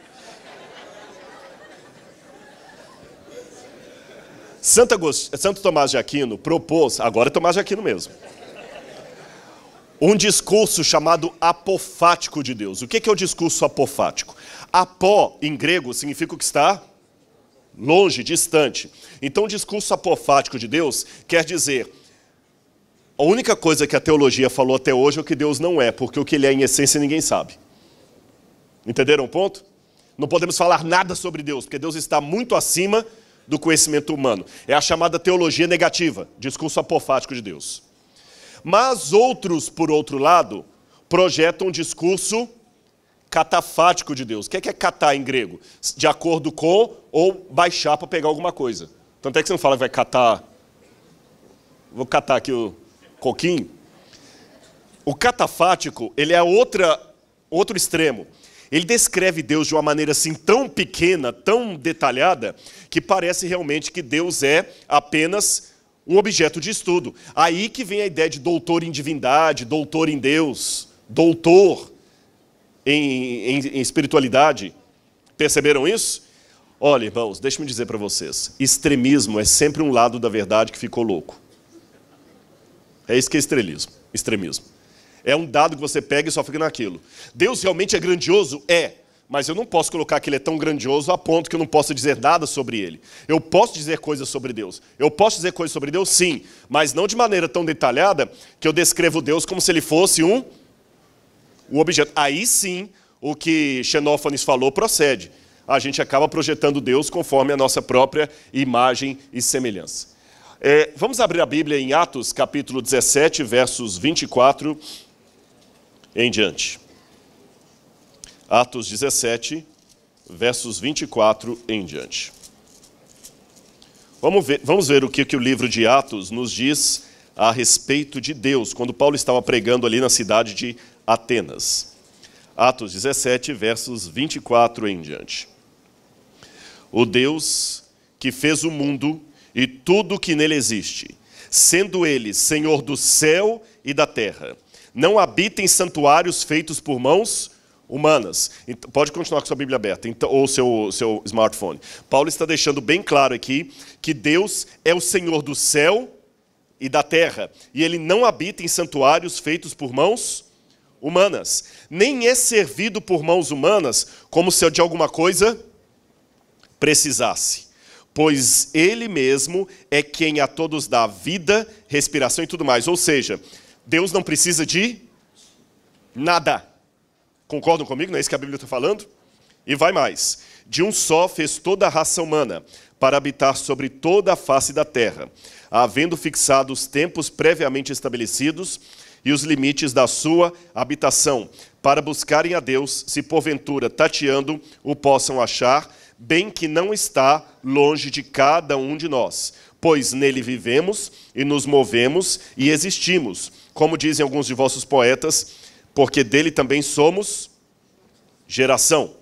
Santo Tomás de Aquino propôs, agora é Tomás de Aquino mesmo, um discurso chamado apofático de Deus. O que é o discurso apofático? Apó, em grego, significa o que está longe, distante. Então, o discurso apofático de Deus quer dizer, a única coisa que a teologia falou até hoje é o que Deus não é, porque o que ele é em essência ninguém sabe. Entenderam o ponto? Não podemos falar nada sobre Deus, porque Deus está muito acima do conhecimento humano. É a chamada teologia negativa, discurso apofático de Deus. Mas outros, por outro lado, projetam um discurso catafático de Deus. O que é catar em grego? De acordo com ou baixar para pegar alguma coisa. Tanto é que você não fala que vai catar... Vou catar aqui o coquinho. O catafático, ele é outro extremo. Ele descreve Deus de uma maneira assim tão pequena, tão detalhada, que parece realmente que Deus é apenas um objeto de estudo. Aí que vem a ideia de doutor em divindade, doutor em Deus, doutor em espiritualidade. Perceberam isso? Olha, irmãos, deixa-me dizer para vocês. Extremismo é sempre um lado da verdade que ficou louco. É isso que é extremismo. É um dado que você pega e só fica naquilo. Deus realmente é grandioso? É. Mas eu não posso colocar que ele é tão grandioso a ponto que eu não possa dizer nada sobre ele. Eu posso dizer coisas sobre Deus. Eu posso dizer coisas sobre Deus, sim. Mas não de maneira tão detalhada que eu descrevo Deus como se ele fosse um objeto. Aí sim, o que Xenófanes falou procede. A gente acaba projetando Deus conforme a nossa própria imagem e semelhança. Vamos abrir a Bíblia em Atos, capítulo 17, versos 24 em diante. Atos 17, versos 24 em diante. Vamos ver o que o livro de Atos nos diz a respeito de Deus, quando Paulo estava pregando ali na cidade de Atenas. Atos 17, versos 24 em diante. O Deus que fez o mundo e tudo o que nele existe, sendo ele Senhor do céu e da terra, não habita em santuários feitos por mãos humanas. Então, pode continuar com sua Bíblia aberta, ou seu smartphone. Paulo está deixando bem claro aqui que Deus é o Senhor do céu e da terra, e ele não habita em santuários feitos por mãos humanas, nem é servido por mãos humanas como se de alguma coisa precisasse, pois ele mesmo é quem a todos dá vida, respiração e tudo mais. Ou seja, Deus não precisa de nada. Concordam comigo? Não é isso que a Bíblia está falando? E vai mais. De um só fez toda a raça humana, para habitar sobre toda a face da terra, havendo fixado os tempos previamente estabelecidos e os limites da sua habitação, para buscarem a Deus, se porventura, tateando, o possam achar, bem que não está longe de cada um de nós, pois nele vivemos e nos movemos e existimos, como dizem alguns de vossos poetas, porque dele também somos geração.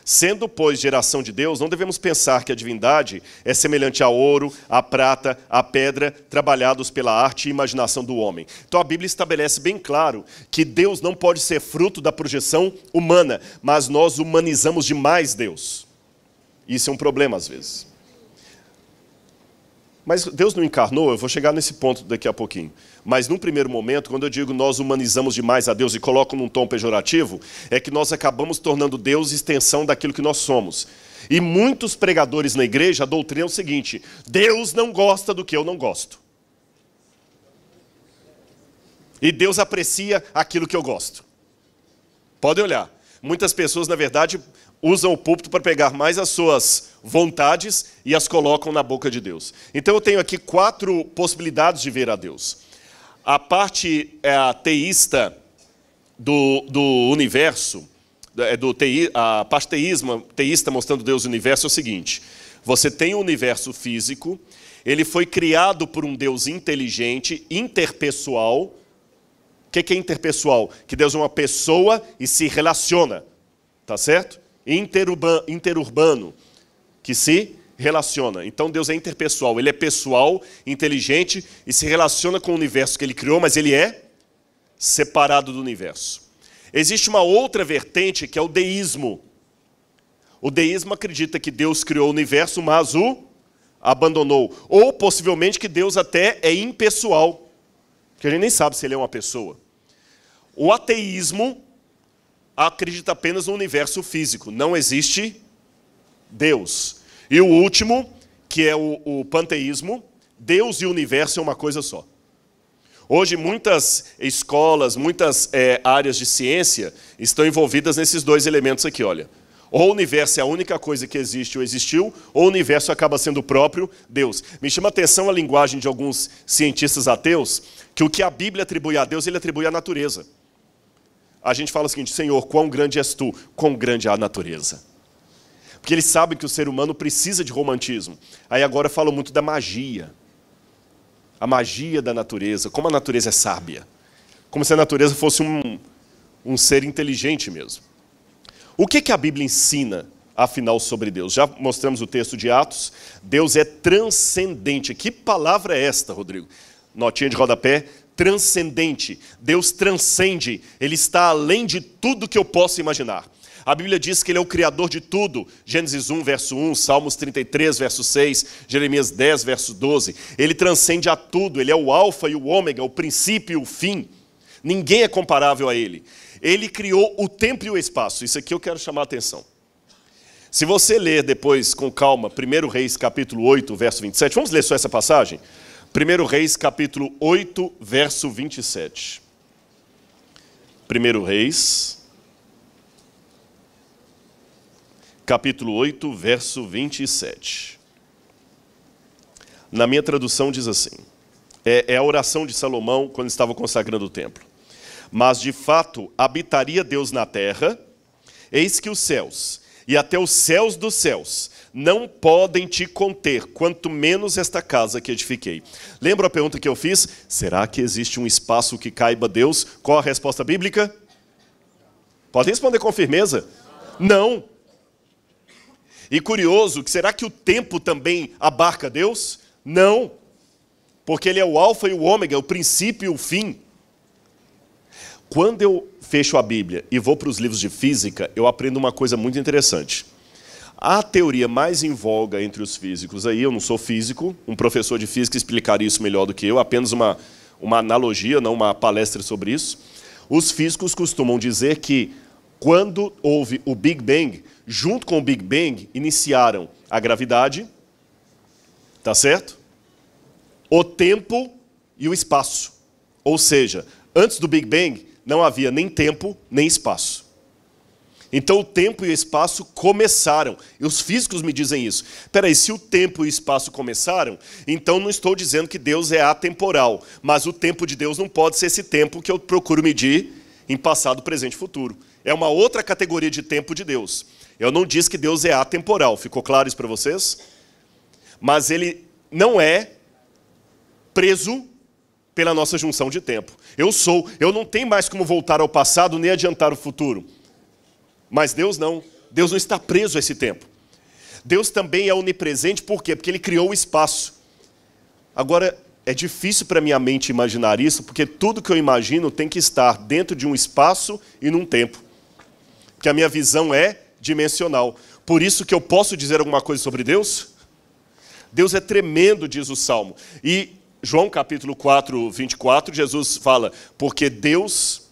Sendo, pois, geração de Deus, não devemos pensar que a divindade é semelhante ao ouro, à prata, à pedra, trabalhados pela arte e imaginação do homem. Então a Bíblia estabelece bem claro que Deus não pode ser fruto da projeção humana, mas nós humanizamos demais Deus. Isso é um problema às vezes. Mas Deus não encarnou, eu vou chegar nesse ponto daqui a pouquinho. Mas num primeiro momento, quando eu digo nós humanizamos demais a Deus e coloco num tom pejorativo, é que nós acabamos tornando Deus extensão daquilo que nós somos. E muitos pregadores na igreja, a doutrina é o seguinte: Deus não gosta do que eu não gosto. E Deus aprecia aquilo que eu gosto. Podem olhar. Muitas pessoas, na verdade, usam o púlpito para pegar mais as suas vontades e as colocam na boca de Deus. Então eu tenho aqui 4 possibilidades de ver a Deus. A parte teísta do universo, a parte teísta mostrando Deus no universo é o seguinte: você tem o universo físico, ele foi criado por um Deus inteligente, interpessoal. O que é interpessoal? Que Deus é uma pessoa e se relaciona, tá certo? Interurbano, que se relaciona. Então Deus é interpessoal, ele é pessoal, inteligente e se relaciona com o universo que ele criou, mas ele é separado do universo. Existe uma outra vertente que é o deísmo. O deísmo acredita que Deus criou o universo, mas o abandonou. Ou possivelmente que Deus até é impessoal, que a gente nem sabe se ele é uma pessoa. O ateísmo acredita apenas no universo físico, não existe Deus. E o último, que é o panteísmo, Deus e o universo é uma coisa só. Hoje muitas escolas, muitas áreas de ciência estão envolvidas nesses 2 elementos aqui, olha. Ou o universo é a única coisa que existe ou existiu, ou o universo acaba sendo o próprio Deus. Me chama a atenção a linguagem de alguns cientistas ateus, que o que a Bíblia atribui a Deus, ele atribui à natureza. A gente fala o seguinte: Senhor, quão grande és tu, quão grande é a natureza. Porque eles sabem que o ser humano precisa de romantismo. Aí agora falam muito da magia. A magia da natureza, como a natureza é sábia. Como se a natureza fosse um ser inteligente mesmo. O que a Bíblia ensina, afinal, sobre Deus? Já mostramos o texto de Atos. Deus é transcendente. Que palavra é esta, Rodrigo? Notinha de rodapé. Transcendente. Deus transcende. Ele está além de tudo que eu possa imaginar. A Bíblia diz que ele é o criador de tudo. Gênesis 1, verso 1, Salmos 33, verso 6, Jeremias 10, verso 12. Ele transcende a tudo. Ele é o alfa e o ômega, o princípio e o fim. Ninguém é comparável a ele. Ele criou o tempo e o espaço. Isso aqui eu quero chamar a atenção. Se você ler depois com calma 1 Reis capítulo 8, verso 27. Vamos ler só essa passagem? 1 Reis capítulo 8, verso 27. 1 Reis capítulo 8, verso 27. Na minha tradução diz assim, é a oração de Salomão quando estava consagrando o templo. Mas de fato habitaria Deus na terra, eis que os céus e até os céus dos céus não podem te conter, quanto menos esta casa que edifiquei. Lembra a pergunta que eu fiz? Será que existe um espaço que caiba Deus? Qual a resposta bíblica? Pode responder com firmeza? Não. E curioso, será que o tempo também abarca Deus? Não. Porque ele é o alfa e o ômega, o princípio e o fim. Quando eu fecho a Bíblia e vou para os livros de física, eu aprendo uma coisa muito interessante. A teoria mais em voga entre os físicos, aí eu não sou físico, um professor de física explicaria isso melhor do que eu, apenas uma analogia, não uma palestra sobre isso. Os físicos costumam dizer que quando houve o Big Bang, junto com o Big Bang, iniciaram a gravidade, tá certo? O tempo e o espaço. Ou seja, antes do Big Bang, não havia nem tempo, nem espaço. Então o tempo e o espaço começaram. E os físicos me dizem isso. Espera aí, se o tempo e o espaço começaram, então não estou dizendo que Deus é atemporal. Mas o tempo de Deus não pode ser esse tempo que eu procuro medir em passado, presente e futuro. É uma outra categoria de tempo de Deus. Eu não disse que Deus é atemporal. Ficou claro isso para vocês? Mas ele não é preso pela nossa junção de tempo. Eu não tenho mais como voltar ao passado nem adiantar o futuro. Mas Deus não está preso a esse tempo. Deus também é onipresente, por quê? Porque Ele criou o espaço. Agora, é difícil para minha mente imaginar isso, porque tudo que eu imagino tem que estar dentro de um espaço e num tempo. Porque a minha visão é dimensional. Por isso que eu posso dizer alguma coisa sobre Deus? Deus é tremendo, diz o Salmo. E João capítulo 4, 24, Jesus fala, porque Deus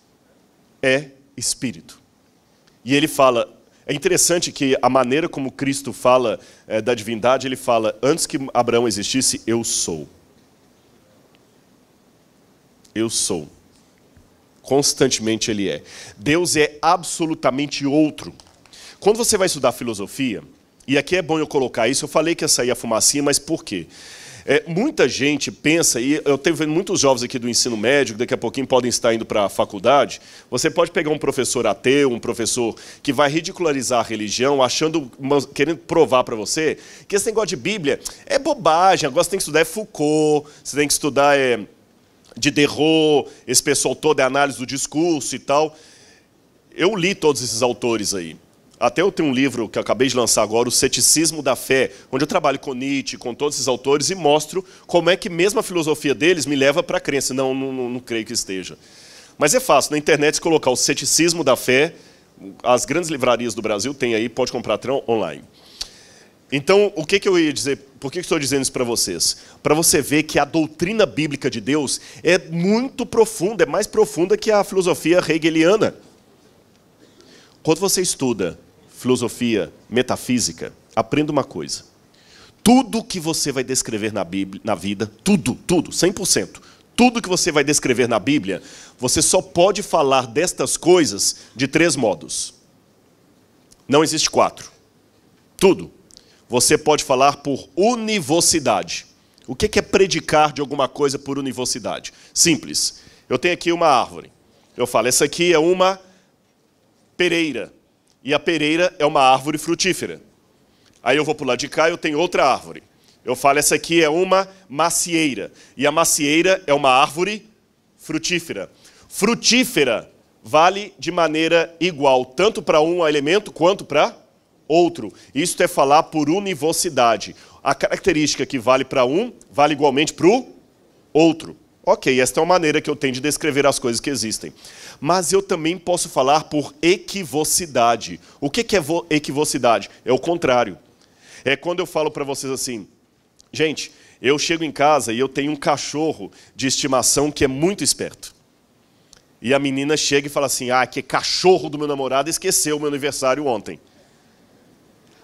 é Espírito. E Ele fala, é interessante que a maneira como Cristo fala da divindade, Ele fala, antes que Abraão existisse, eu sou. Eu sou. Constantemente Ele é. Deus é absolutamente outro. Quando você vai estudar filosofia, e aqui é bom eu colocar isso, eu falei que ia sair a fumacinha, mas por quê? Muita gente pensa, e eu tenho vendo muitos jovens aqui do ensino médio, que daqui a pouquinho podem estar indo para a faculdade, você pode pegar um professor ateu, um professor que vai ridicularizar a religião, querendo provar para você que esse negócio de Bíblia é bobagem, agora você tem que estudar Foucault, você tem que estudar Diderot, esse pessoal todo é análise do discurso e tal. Eu li todos esses autores aí. Até eu tenho um livro que eu acabei de lançar agora, O Ceticismo da Fé, onde eu trabalho com Nietzsche, com todos esses autores, e mostro como é que mesmo a filosofia deles me leva para a crença. Não creio que esteja. Mas é fácil, na internet, se colocar O Ceticismo da Fé, as grandes livrarias do Brasil têm aí, pode comprar online. Então, o que eu ia dizer, por que estou dizendo isso para vocês? Para você ver que a doutrina bíblica de Deus é muito profunda, é mais profunda que a filosofia hegeliana. Quando você estuda filosofia metafísica, aprenda uma coisa. Tudo que você vai descrever na Bíblia, na vida, tudo, 100%, tudo que você vai descrever na Bíblia, você só pode falar destas coisas de 3 modos. Não existe 4. Tudo. Você pode falar por univocidade. O que é predicar de alguma coisa por univocidade? Simples. Eu tenho aqui uma árvore. Eu falo, essa aqui é uma pereira. E a pereira é uma árvore frutífera. Aí eu vou para o lado de cá e eu tenho outra árvore. Eu falo, essa aqui é uma macieira. E a macieira é uma árvore frutífera. Frutífera vale de maneira igual, tanto para um elemento quanto para outro. Isso é falar por univocidade. A característica que vale para um, vale igualmente para o outro. Ok, esta é uma maneira que eu tenho de descrever as coisas que existem. Mas eu também posso falar por equivocidade. O que é equivocidade? É o contrário. É quando eu falo para vocês assim, gente, eu chego em casa e eu tenho um cachorro de estimação que é muito esperto. E a menina chega e fala assim, que cachorro do meu namorado esqueceu o meu aniversário ontem.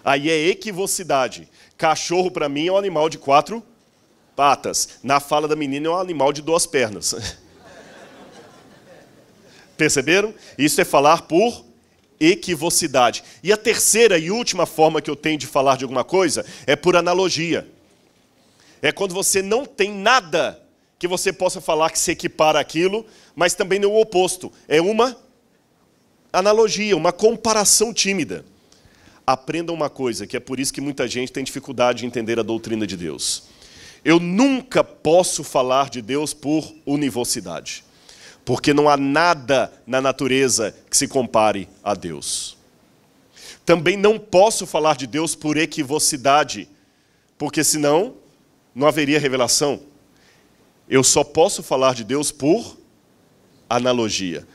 Aí é equivocidade. Cachorro, para mim, é um animal de 4 patas. Na fala da menina, é um animal de 2 pernas. Perceberam? Isso é falar por equivocidade. E a terceira e última forma que eu tenho de falar de alguma coisa é por analogia. É quando você não tem nada que você possa falar que se equipara àquilo, mas também não é o oposto. É uma analogia, uma comparação tímida. Aprenda uma coisa, que é por isso que muita gente tem dificuldade de entender a doutrina de Deus. Eu nunca posso falar de Deus por univocidade, porque não há nada na natureza que se compare a Deus. Também não posso falar de Deus por equivocidade, porque senão não haveria revelação. Eu só posso falar de Deus por analogia.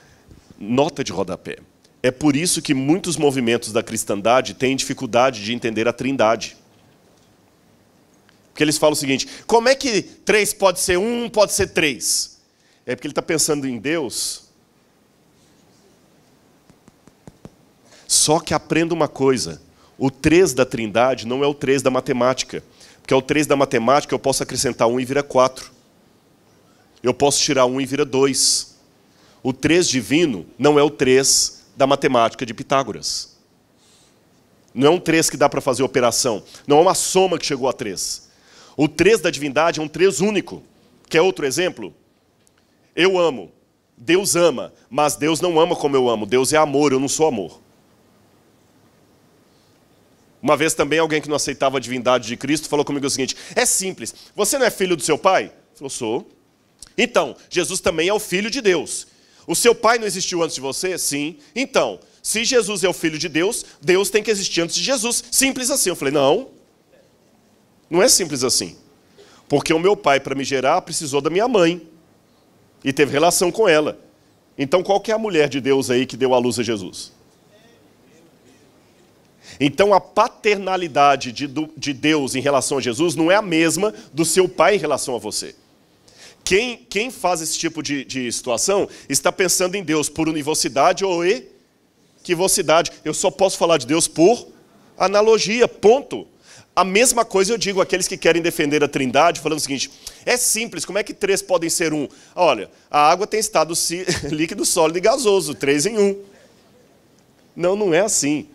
Nota de rodapé. É por isso que muitos movimentos da cristandade têm dificuldade de entender a Trindade. Porque eles falam o seguinte, como é que 3 pode ser 1, pode ser 3? É porque ele está pensando em Deus. Só que aprenda uma coisa, o 3 da Trindade não é o 3 da matemática. Porque o 3 da matemática eu posso acrescentar 1 e vira 4. Eu posso tirar 1 e vira 2. O 3 divino não é o 3 da matemática de Pitágoras. Não é um 3 que dá para fazer operação. Não é uma soma que chegou a 3. O 3 da divindade é um 3 único. Quer outro exemplo? Eu amo. Deus ama. Mas Deus não ama como eu amo. Deus é amor, eu não sou amor. Uma vez também alguém que não aceitava a divindade de Cristo falou comigo o seguinte, é simples, você não é filho do seu pai? Falou, sou. Então, Jesus também é o Filho de Deus. O seu pai não existiu antes de você? Sim. Então, se Jesus é o Filho de Deus, Deus tem que existir antes de Jesus. Simples assim. Eu falei, não. Não é simples assim. Porque o meu pai, para me gerar, precisou da minha mãe. E teve relação com ela. Então, qual que é a mulher de Deus aí que deu à luz a Jesus? Então, a paternalidade de Deus em relação a Jesus não é a mesma do seu pai em relação a você. Quem faz esse tipo de situação está pensando em Deus por univocidade ou equivocidade. Eu só posso falar de Deus por analogia, ponto. A mesma coisa eu digo àqueles que querem defender a Trindade, falando o seguinte, é simples, como é que 3 podem ser 1? Olha, a água tem estado líquido, sólido e gasoso, 3 em 1. Não, não é assim.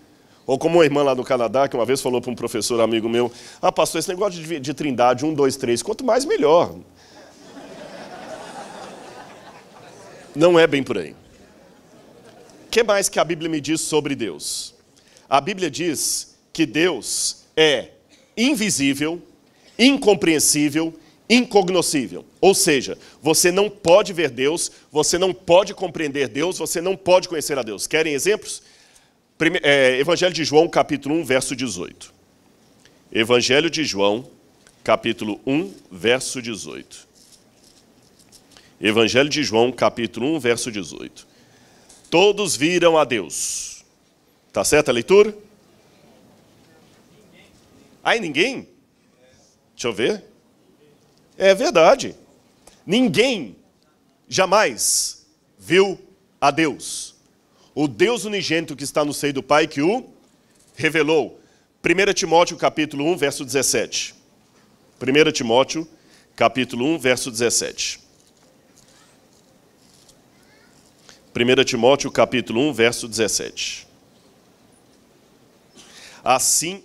Ou como uma irmã lá no Canadá, que uma vez falou para um professor amigo meu, pastor, esse negócio de Trindade, 1, 2, 3, quanto mais melhor. Não é bem por aí. O que mais que a Bíblia me diz sobre Deus? A Bíblia diz que Deus é invisível, incompreensível, incognoscível. Ou seja, você não pode ver Deus, você não pode compreender Deus, você não pode conhecer a Deus. Querem exemplos? Evangelho de João, capítulo 1, verso 18. Evangelho de João, capítulo 1, verso 18. Evangelho de João, capítulo 1, verso 18. Todos viram a Deus. Tá certa a leitura? Aí ninguém? Deixa eu ver. É verdade. Ninguém jamais viu a Deus. O Deus unigênito que está no seio do Pai que o revelou. 1 Timóteo, capítulo 1, verso 17. 1 Timóteo, capítulo 1, verso 17. 1 Timóteo, capítulo 1, verso 17. Assim,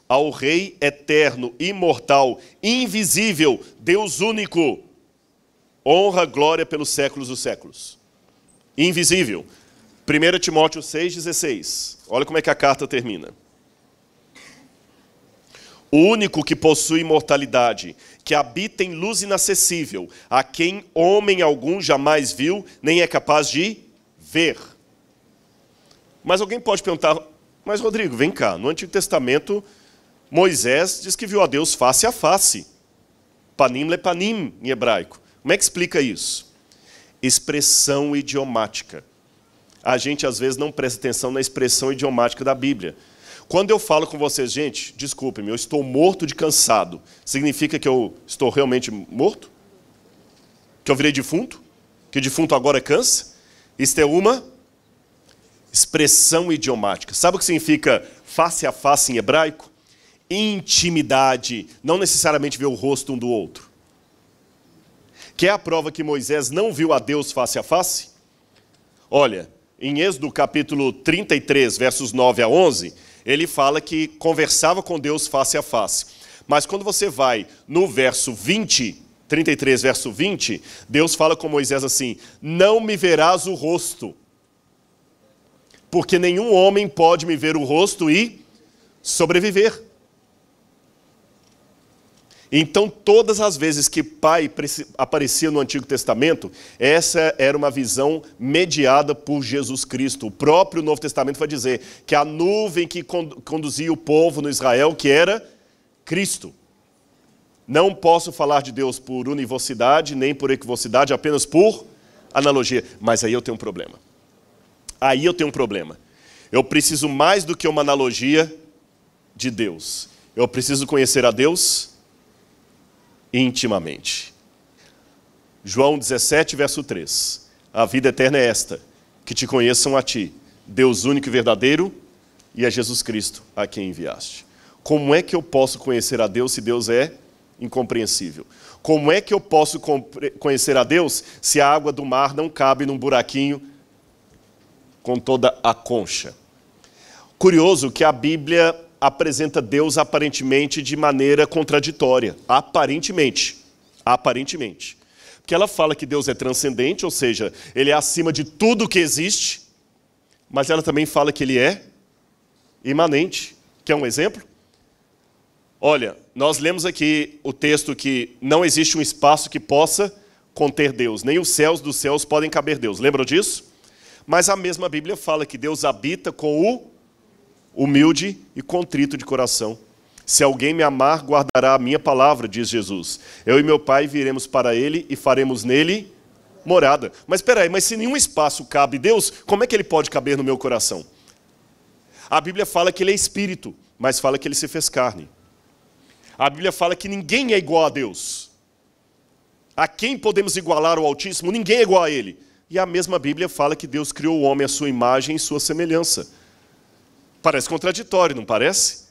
ao Rei eterno, imortal, invisível, Deus único, honra, glória pelos séculos dos séculos. Invisível. 1 Timóteo 6,16. Olha como é que a carta termina. O único que possui imortalidade, que habita em luz inacessível, a quem homem algum jamais viu, nem é capaz de ver. Mas alguém pode perguntar, mas Rodrigo, vem cá, no Antigo Testamento, Moisés diz que viu a Deus face a face. Panim lepanim, em hebraico. Como é que explica isso? Expressão idiomática. A gente, às vezes, não presta atenção na expressão idiomática da Bíblia. Quando eu falo com vocês, gente, desculpem-me, eu estou morto de cansado. Significa que eu estou realmente morto? Que eu virei defunto? Que defunto agora cansa? Isto é uma expressão idiomática. Sabe o que significa face a face em hebraico? Intimidade, não necessariamente ver o rosto um do outro. Quer a prova que Moisés não viu a Deus face a face? Olha, em Êxodo capítulo 33, versos 9 a 11, ele fala que conversava com Deus face a face. Mas quando você vai no verso 20, 33, verso 20, Deus fala com Moisés assim, não me verás o rosto, porque nenhum homem pode me ver o rosto e sobreviver. Então, todas as vezes que Pai aparecia no Antigo Testamento, essa era uma visão mediada por Jesus Cristo. O próprio Novo Testamento vai dizer que a nuvem que conduzia o povo no Israel, que era Cristo. Não posso falar de Deus por univocidade, nem por equivocidade, apenas por analogia. Mas aí eu tenho um problema. Aí eu tenho um problema. Eu preciso mais do que uma analogia de Deus. Eu preciso conhecer a Deus intimamente. João 17, verso 3. A vida eterna é esta, que te conheçam a ti, Deus único e verdadeiro, e a Jesus Cristo, a quem enviaste. Como é que eu posso conhecer a Deus se Deus é incompreensível? Como é que eu posso conhecer a Deus se a água do mar não cabe num buraquinho com toda a concha? Curioso que a Bíblia apresenta Deus aparentemente de maneira contraditória. Aparentemente. Porque ela fala que Deus é transcendente, ou seja, Ele é acima de tudo que existe, mas ela também fala que Ele é imanente. Quer um exemplo? Olha, nós lemos aqui o texto que não existe um espaço que possa conter Deus, nem os céus dos céus podem caber Deus. Lembram disso? Mas a mesma Bíblia fala que Deus habita com o humilde e contrito de coração. Se alguém me amar, guardará a minha palavra, diz Jesus. Eu e meu Pai viremos para ele e faremos nele morada. Mas espera aí, mas se nenhum espaço cabe Deus, como é que ele pode caber no meu coração? A Bíblia fala que ele é espírito, mas fala que ele se fez carne. A Bíblia fala que ninguém é igual a Deus. A quem podemos igualar o Altíssimo? Ninguém é igual a ele. E a mesma Bíblia fala que Deus criou o homem à sua imagem e sua semelhança. Parece contraditório, não parece?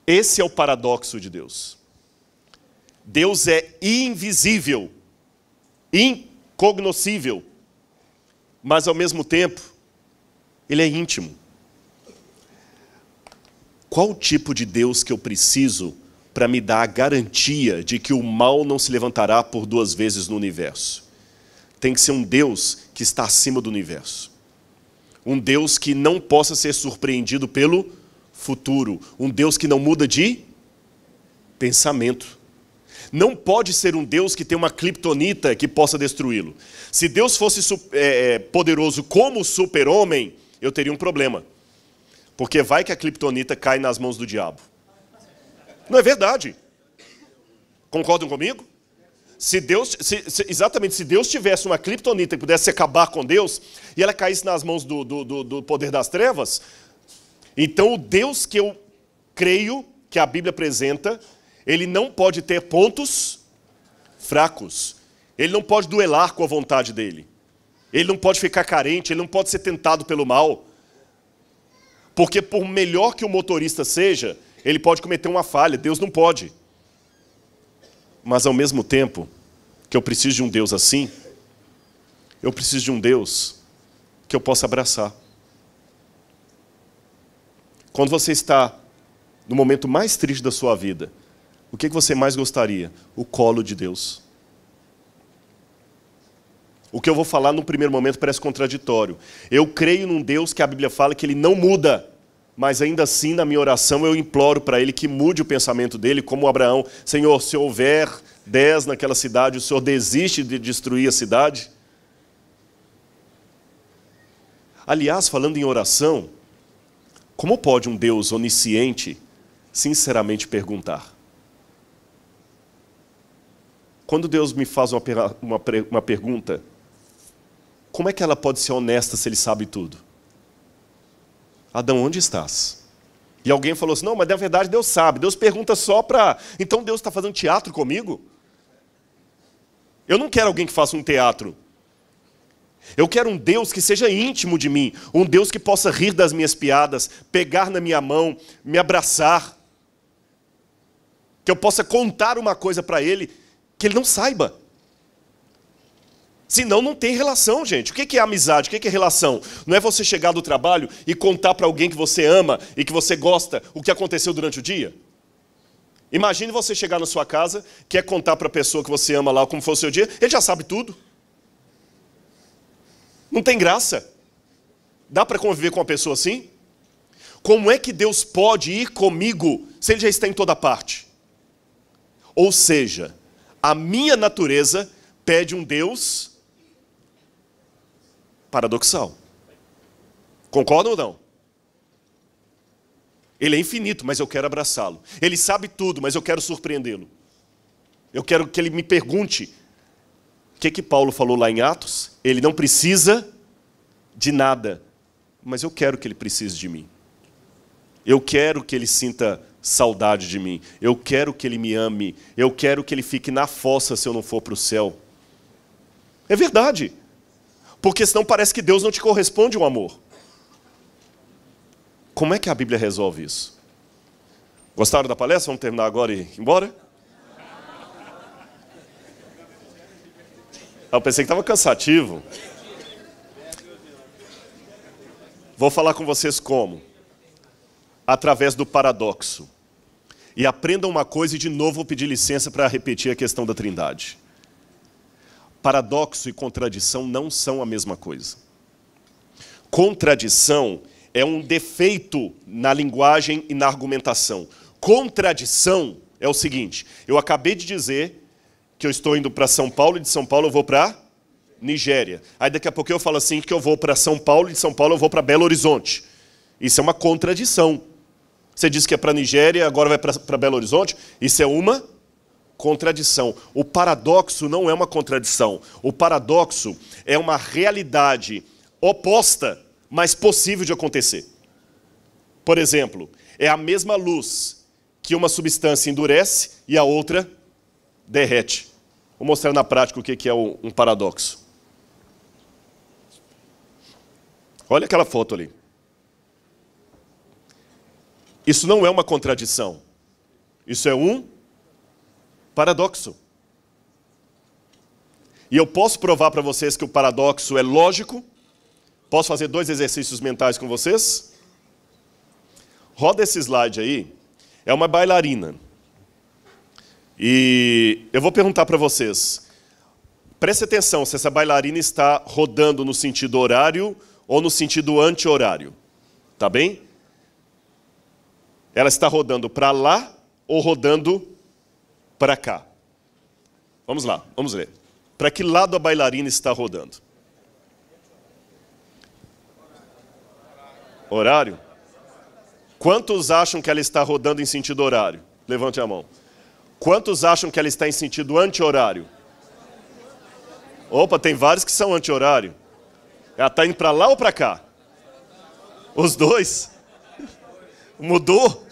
Esse é o paradoxo de Deus. Deus é invisível, incognoscível, mas ao mesmo tempo, ele é íntimo. Qual o tipo de Deus que eu preciso para me dar a garantia de que o mal não se levantará por duas vezes no universo? Tem que ser um Deus que está acima do universo. Um Deus que não possa ser surpreendido pelo futuro. Um Deus que não muda de pensamento. Não pode ser um Deus que tem uma criptonita que possa destruí-lo. Se Deus fosse poderoso como o super-homem, eu teria um problema. Porque vai que a criptonita cai nas mãos do diabo. Não é verdade? Concordam comigo? Exatamente, se Deus tivesse uma criptonita que pudesse acabar com Deus, e ela caísse nas mãos do poder das trevas, então o Deus que eu creio, que a Bíblia apresenta, ele não pode ter pontos fracos. Ele não pode duelar com a vontade dele. Ele não pode ficar carente, ele não pode ser tentado pelo mal. Porque por melhor que o motorista seja, ele pode cometer uma falha, Deus não pode. Mas ao mesmo tempo que eu preciso de um Deus assim, eu preciso de um Deus que eu possa abraçar. Quando você está no momento mais triste da sua vida, o que você mais gostaria? O colo de Deus. O que eu vou falar no primeiro momento parece contraditório. Eu creio num Deus que a Bíblia fala que ele não muda, mas ainda assim na minha oração eu imploro para ele que mude o pensamento dele, como Abraão. Senhor, se houver 10 naquela cidade, o Senhor desiste de destruir a cidade? Aliás, falando em oração, como pode um Deus onisciente sinceramente perguntar? Quando Deus me faz uma pergunta, como é que ela pode ser honesta se ele sabe tudo? Adão, onde estás? E alguém falou assim, não, mas na verdade Deus sabe. Deus pergunta só para... Então Deus está fazendo teatro comigo? Eu não quero alguém que faça um teatro. Eu quero um Deus que seja íntimo de mim. Um Deus que possa rir das minhas piadas, pegar na minha mão, me abraçar. Que eu possa contar uma coisa para ele que ele não saiba. Senão não tem relação, gente. O que é amizade? O que é relação? Não é você chegar do trabalho e contar para alguém que você ama e que você gosta o que aconteceu durante o dia? Imagine você chegar na sua casa, quer contar para a pessoa que você ama lá como foi o seu dia, ele já sabe tudo. Não tem graça. Dá para conviver com uma pessoa assim? Como é que Deus pode ir comigo se ele já está em toda parte? Ou seja, a minha natureza pede um Deus paradoxal. Concordam ou não? Ele é infinito, mas eu quero abraçá-lo. Ele sabe tudo, mas eu quero surpreendê-lo. Eu quero que ele me pergunte. O que Paulo falou lá em Atos? Ele não precisa de nada, mas eu quero que ele precise de mim. Eu quero que ele sinta saudade de mim. Eu quero que ele me ame. Eu quero que ele fique na fossa se eu não for para o céu. É verdade. Porque senão parece que Deus não te corresponde o amor. Como é que a Bíblia resolve isso? Gostaram da palestra? Vamos terminar agora e ir embora? Eu pensei que estava cansativo. Vou falar com vocês como? Através do paradoxo. E aprendam uma coisa e de novo vou pedir licença para repetir a questão da Trindade. Paradoxo e contradição não são a mesma coisa. Contradição é um defeito na linguagem e na argumentação. contradição é o seguinte: eu acabei de dizer que eu estou indo para São Paulo, e de São Paulo eu vou para Nigéria. Aí daqui a pouco eu falo assim que eu vou para São Paulo, e de São Paulo eu vou para Belo Horizonte. Isso é uma contradição. Você disse que é para Nigéria, agora vai para Belo Horizonte. Isso é uma contradição. O paradoxo não é uma contradição. O paradoxo é uma realidade oposta, mas possível de acontecer. Por exemplo, é a mesma luz que uma substância endurece e a outra derrete. Vou mostrar na prática o que é um paradoxo. Olha aquela foto ali. Isso não é uma contradição. Isso é um paradoxo. E eu posso provar para vocês que o paradoxo é lógico. Posso fazer 2 exercícios mentais com vocês? Roda esse slide aí. É uma bailarina. E eu vou perguntar para vocês. Preste atenção se essa bailarina está rodando no sentido horário ou no sentido anti-horário. Tá bem? Ela está rodando para lá ou rodando para cá? Vamos lá, vamos ver. Para que lado a bailarina está rodando? Horário? Quantos acham que ela está rodando em sentido horário? Levante a mão. Quantos acham que ela está em sentido anti-horário? Opa, tem vários que são anti-horário. Ela está indo para lá ou para cá? Os dois? Mudou?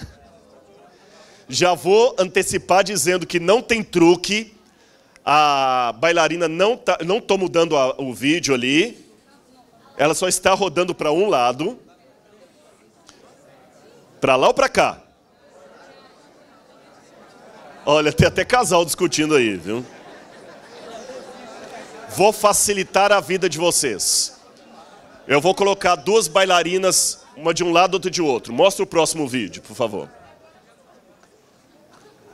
Já vou antecipar dizendo que não tem truque. A bailarina não estou mudando o vídeo ali. Ela só está rodando para um lado. Para lá ou para cá? Olha, tem até casal discutindo aí, viu? Vou facilitar a vida de vocês. Eu vou colocar 2 bailarinas, uma de um lado, outra de outro. Mostra o próximo vídeo, por favor.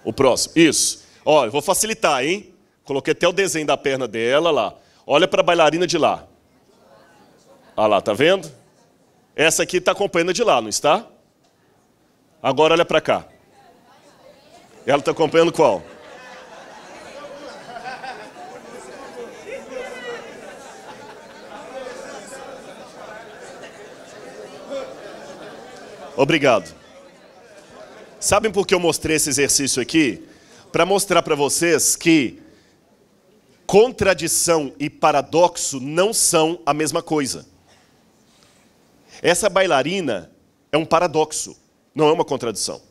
O próximo, isso. Olha, eu vou facilitar, hein? Coloquei até o desenho da perna dela lá. Olha para a bailarina de lá. Olha lá, tá vendo? Essa aqui está acompanhando de lá, não está? Agora olha para cá. Ela está acompanhando qual? Obrigado. Sabem por que eu mostrei esse exercício aqui? Para mostrar para vocês que contradição e paradoxo não são a mesma coisa. Essa bailarina é um paradoxo, não é uma contradição.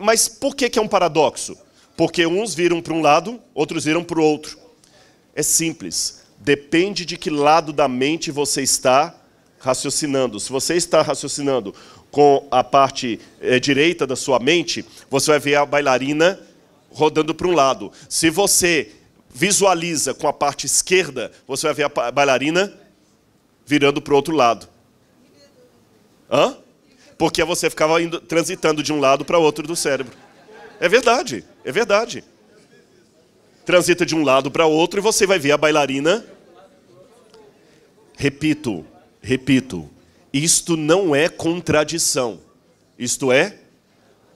Mas por que é um paradoxo? Porque uns viram para um lado, outros viram para o outro. É simples. Depende de que lado da mente você está raciocinando. Se você está raciocinando com a parte direita da sua mente, você vai ver a bailarina rodando para um lado. Se você visualiza com a parte esquerda, você vai ver a bailarina virando para o outro lado. Hã? Porque você ficava transitando de um lado para o outro do cérebro. É verdade, é verdade. Transita de um lado para o outro e você vai ver a bailarina. Repito, isto não é contradição, isto é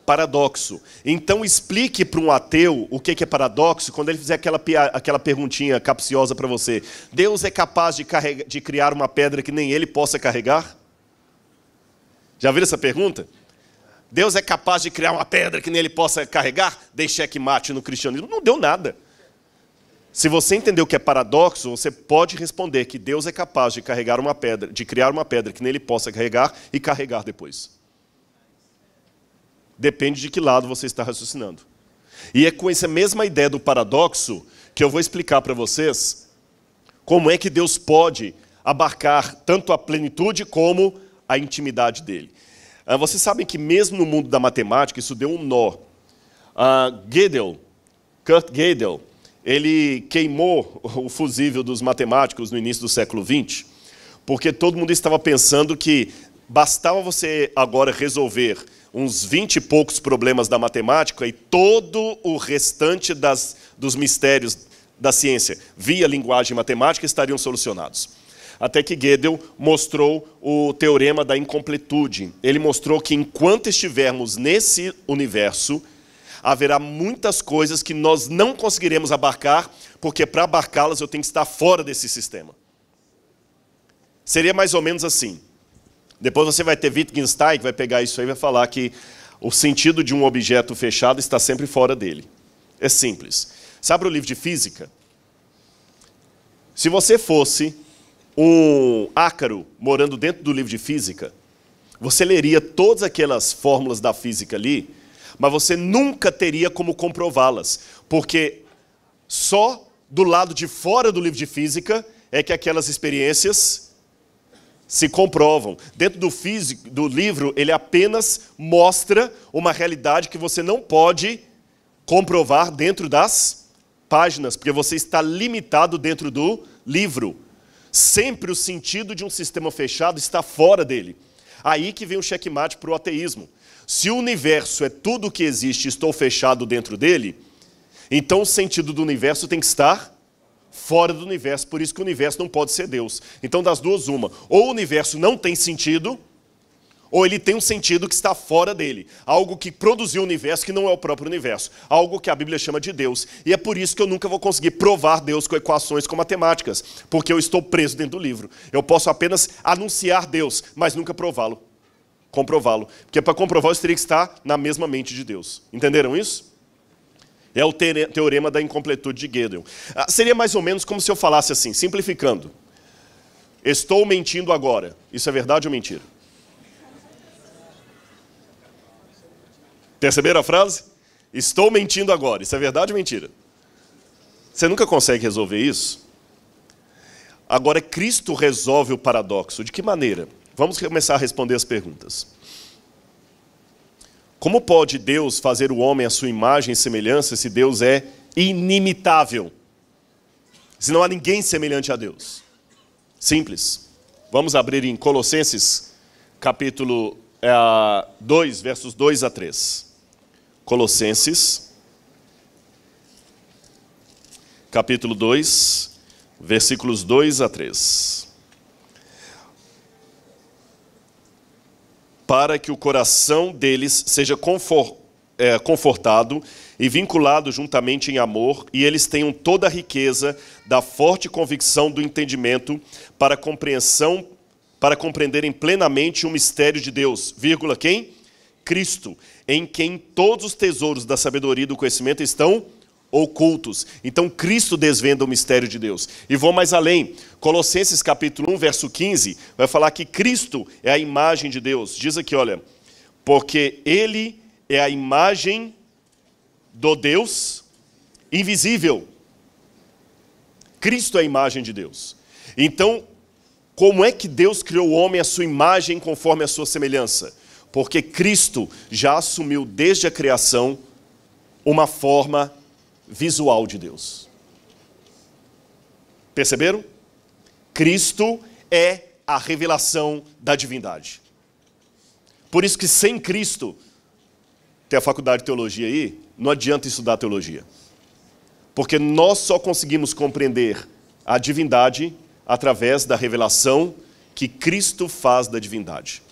paradoxo. Então explique para um ateu o que é paradoxo quando ele fizer aquela perguntinha capciosa para você. Deus é capaz de criar uma pedra que nem ele possa carregar? Já viram essa pergunta? Deus é capaz de criar uma pedra que nem ele possa carregar? Dei checkmate no cristianismo. Não deu nada. Se você entender o que é paradoxo, você pode responder que Deus é capaz de carregar uma pedra, de criar uma pedra que nem ele possa carregar e carregar depois. Depende de que lado você está raciocinando. E é com essa mesma ideia do paradoxo que eu vou explicar para vocês como é que Deus pode abarcar tanto a plenitude como a intimidade dele. Vocês sabem que mesmo no mundo da matemática, isso deu um nó. Kurt Gödel, ele queimou o fusível dos matemáticos no início do século XX, porque todo mundo estava pensando que bastava você agora resolver uns 20 e poucos problemas da matemática e todo o restante dos mistérios da ciência via linguagem matemática estariam solucionados. até que Gödel mostrou o teorema da incompletude. Ele mostrou que enquanto estivermos nesse universo, haverá muitas coisas que nós não conseguiremos abarcar, porque para abarcá-las eu tenho que estar fora desse sistema. Seria mais ou menos assim. Depois você vai ter Wittgenstein, que vai pegar isso aí e vai falar que o sentido de um objeto fechado está sempre fora dele. É simples. Sabe o livro de física? Se você fosse um ácaro morando dentro do livro de física, você leria todas aquelas fórmulas da física ali, mas você nunca teria como comprová-las, porque só do lado de fora do livro de física é que aquelas experiências se comprovam. Dentro do livro, ele apenas mostra uma realidade que você não pode comprovar dentro das páginas, porque você está limitado dentro do livro. Sempre o sentido de um sistema fechado está fora dele. Aí que vem o checkmate para o ateísmo. Se o universo é tudo o que existe e estou fechado dentro dele, então o sentido do universo tem que estar fora do universo. Por isso que o universo não pode ser Deus. Então, das duas, uma. Ou o universo não tem sentido, ou ele tem um sentido que está fora dele. Algo que produziu o universo que não é o próprio universo. Algo que a Bíblia chama de Deus. E é por isso que eu nunca vou conseguir provar Deus com equações, com matemáticas. Porque eu estou preso dentro do livro. Eu posso apenas anunciar Deus, mas nunca prová-lo. Comprová-lo. Porque para comprovar, eu teria que estar na mesma mente de Deus. Entenderam isso? É o teorema da incompletude de Gödel. Seria mais ou menos como se eu falasse assim, simplificando. Estou mentindo agora. Isso é verdade ou mentira? Perceberam a frase? Estou mentindo agora. Isso é verdade ou mentira? Você nunca consegue resolver isso? Agora, Cristo resolve o paradoxo. De que maneira? Vamos começar a responder as perguntas. Como pode Deus fazer o homem à sua imagem e semelhança se Deus é inimitável? Se não há ninguém semelhante a Deus. Simples. Vamos abrir em Colossenses, capítulo 2, versos 2 a 3. Colossenses, capítulo 2, versículos 2 a 3. Para que o coração deles seja confortado e vinculado juntamente em amor, e eles tenham toda a riqueza da forte convicção do entendimento para compreenderem plenamente o mistério de Deus, vírgula, quem? Cristo, em quem todos os tesouros da sabedoria e do conhecimento estão ocultos. Então Cristo desvenda o mistério de Deus. E vou mais além. Colossenses capítulo 1, verso 15, vai falar que Cristo é a imagem de Deus. Diz aqui, olha, porque Ele é a imagem do Deus invisível. Cristo é a imagem de Deus. Então, como é que Deus criou o homem à sua imagem conforme a sua semelhança? Porque Cristo já assumiu desde a criação uma forma visual de Deus. Perceberam? Cristo é a revelação da divindade. Por isso que sem Cristo, tem a faculdade de teologia aí, não adianta estudar teologia. Porque nós só conseguimos compreender a divindade através da revelação que Cristo faz da divindade.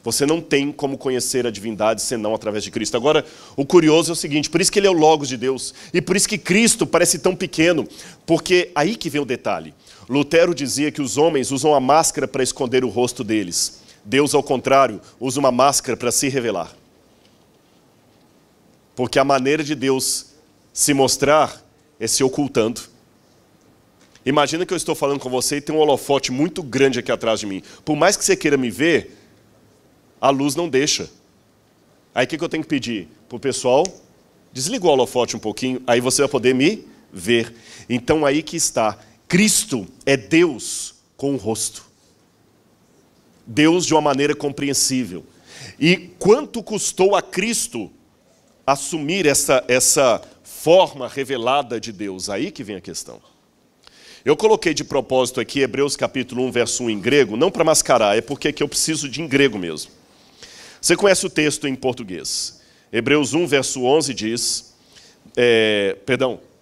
Você não tem como conhecer a divindade senão através de Cristo. Agora, o curioso é o seguinte, por isso que ele é o Logos de Deus, e por isso que Cristo parece tão pequeno, porque aí que vem o detalhe. Lutero dizia que os homens usam a máscara para esconder o rosto deles. Deus, ao contrário, usa uma máscara para se revelar. Porque a maneira de Deus se mostrar é se ocultando. Imagina que eu estou falando com você e tem um holofote muito grande aqui atrás de mim. Por mais que você queira me ver, a luz não deixa. Aí o que eu tenho que pedir? Para o pessoal, desliga o holofote um pouquinho, aí você vai poder me ver. Então aí que está. Cristo é Deus com o rosto. Deus de uma maneira compreensível. E quanto custou a Cristo assumir essa forma revelada de Deus? Aí que vem a questão. Eu coloquei de propósito aqui Hebreus capítulo 1, verso 1 em grego, não para mascarar, é porque aqui eu preciso de em grego mesmo. Você conhece o texto em português. Hebreus 1, verso 11 diz,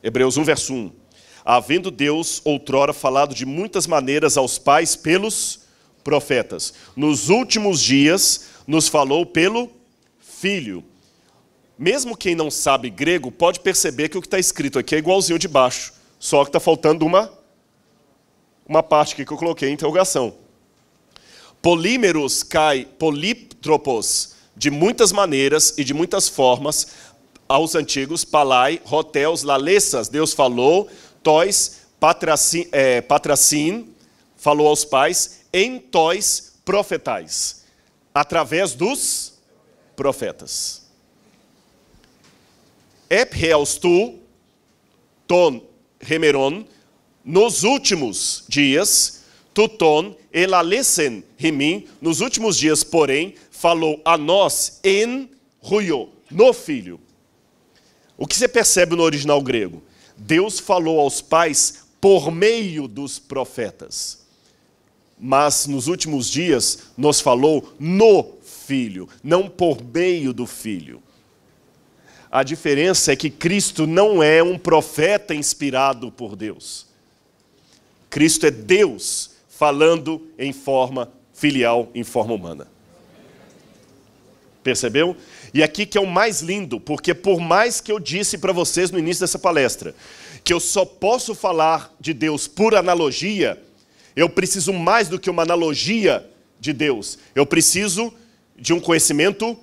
Hebreus 1, verso 1. havendo Deus outrora falado de muitas maneiras aos pais pelos profetas, nos últimos dias nos falou pelo Filho. Mesmo quem não sabe grego pode perceber que o que está escrito aqui é igualzinho de baixo, só que está faltando uma parte aqui que eu coloquei em interrogação. Polímeros kai polítropos, de muitas maneiras e de muitas formas, aos antigos, palai, roteos, lalessas, Deus falou, tois, patracin, falou aos pais, em tois, profetais, através dos profetas. Ep tu, ton, remeron, nos últimos dias, tuton, elalesen, rimim, nos últimos dias, porém, falou a nós en ruio, no Filho. O que você percebe no original grego? Deus falou aos pais por meio dos profetas. Mas nos últimos dias nos falou no Filho, não por meio do Filho. A diferença é que Cristo não é um profeta inspirado por Deus. Cristo é Deus falando em forma filial, em forma humana. Percebeu? E aqui que é o mais lindo, porque por mais que eu disse para vocês no início dessa palestra, que eu só posso falar de Deus por analogia, eu preciso mais do que uma analogia de Deus. Eu preciso de um conhecimento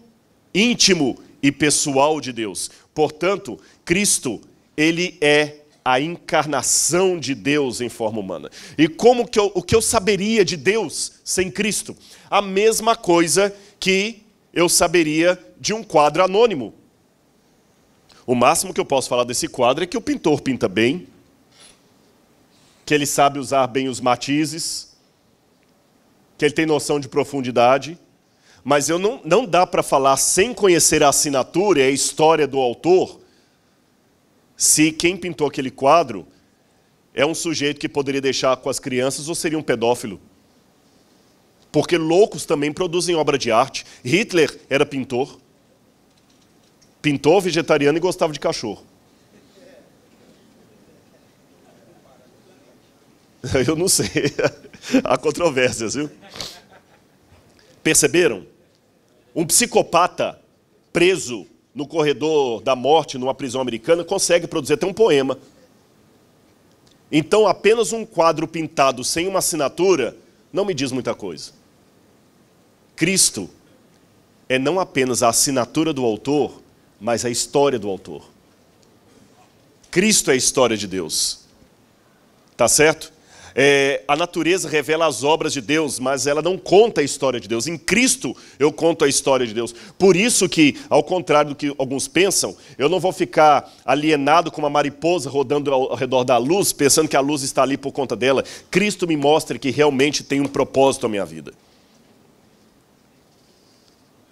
íntimo e pessoal de Deus. Portanto, Cristo, ele é a encarnação de Deus em forma humana. E como que o que eu saberia de Deus sem Cristo? A mesma coisa que eu saberia de um quadro anônimo. O máximo que eu posso falar desse quadro é que o pintor pinta bem, que ele sabe usar bem os matizes, que ele tem noção de profundidade, mas não dá para falar sem conhecer a assinatura e a história do autor, se quem pintou aquele quadro é um sujeito que poderia deixar com as crianças ou seria um pedófilo. Porque loucos também produzem obra de arte. Hitler era pintor, vegetariano e gostava de cachorro. Eu não sei, há controvérsias, viu? Perceberam? Um psicopata preso no corredor da morte, numa prisão americana, consegue produzir até um poema. Então, apenas um quadro pintado sem uma assinatura não me diz muita coisa. Cristo é não apenas a assinatura do autor, mas a história do autor. Cristo é a história de Deus. Tá certo? A natureza revela as obras de Deus, mas ela não conta a história de Deus. Em Cristo eu conto a história de Deus. Por isso que, ao contrário do que alguns pensam, eu não vou ficar alienado como uma mariposa rodando ao redor da luz, pensando que a luz está ali por conta dela. Cristo me mostra que realmente tem um propósito à minha vida.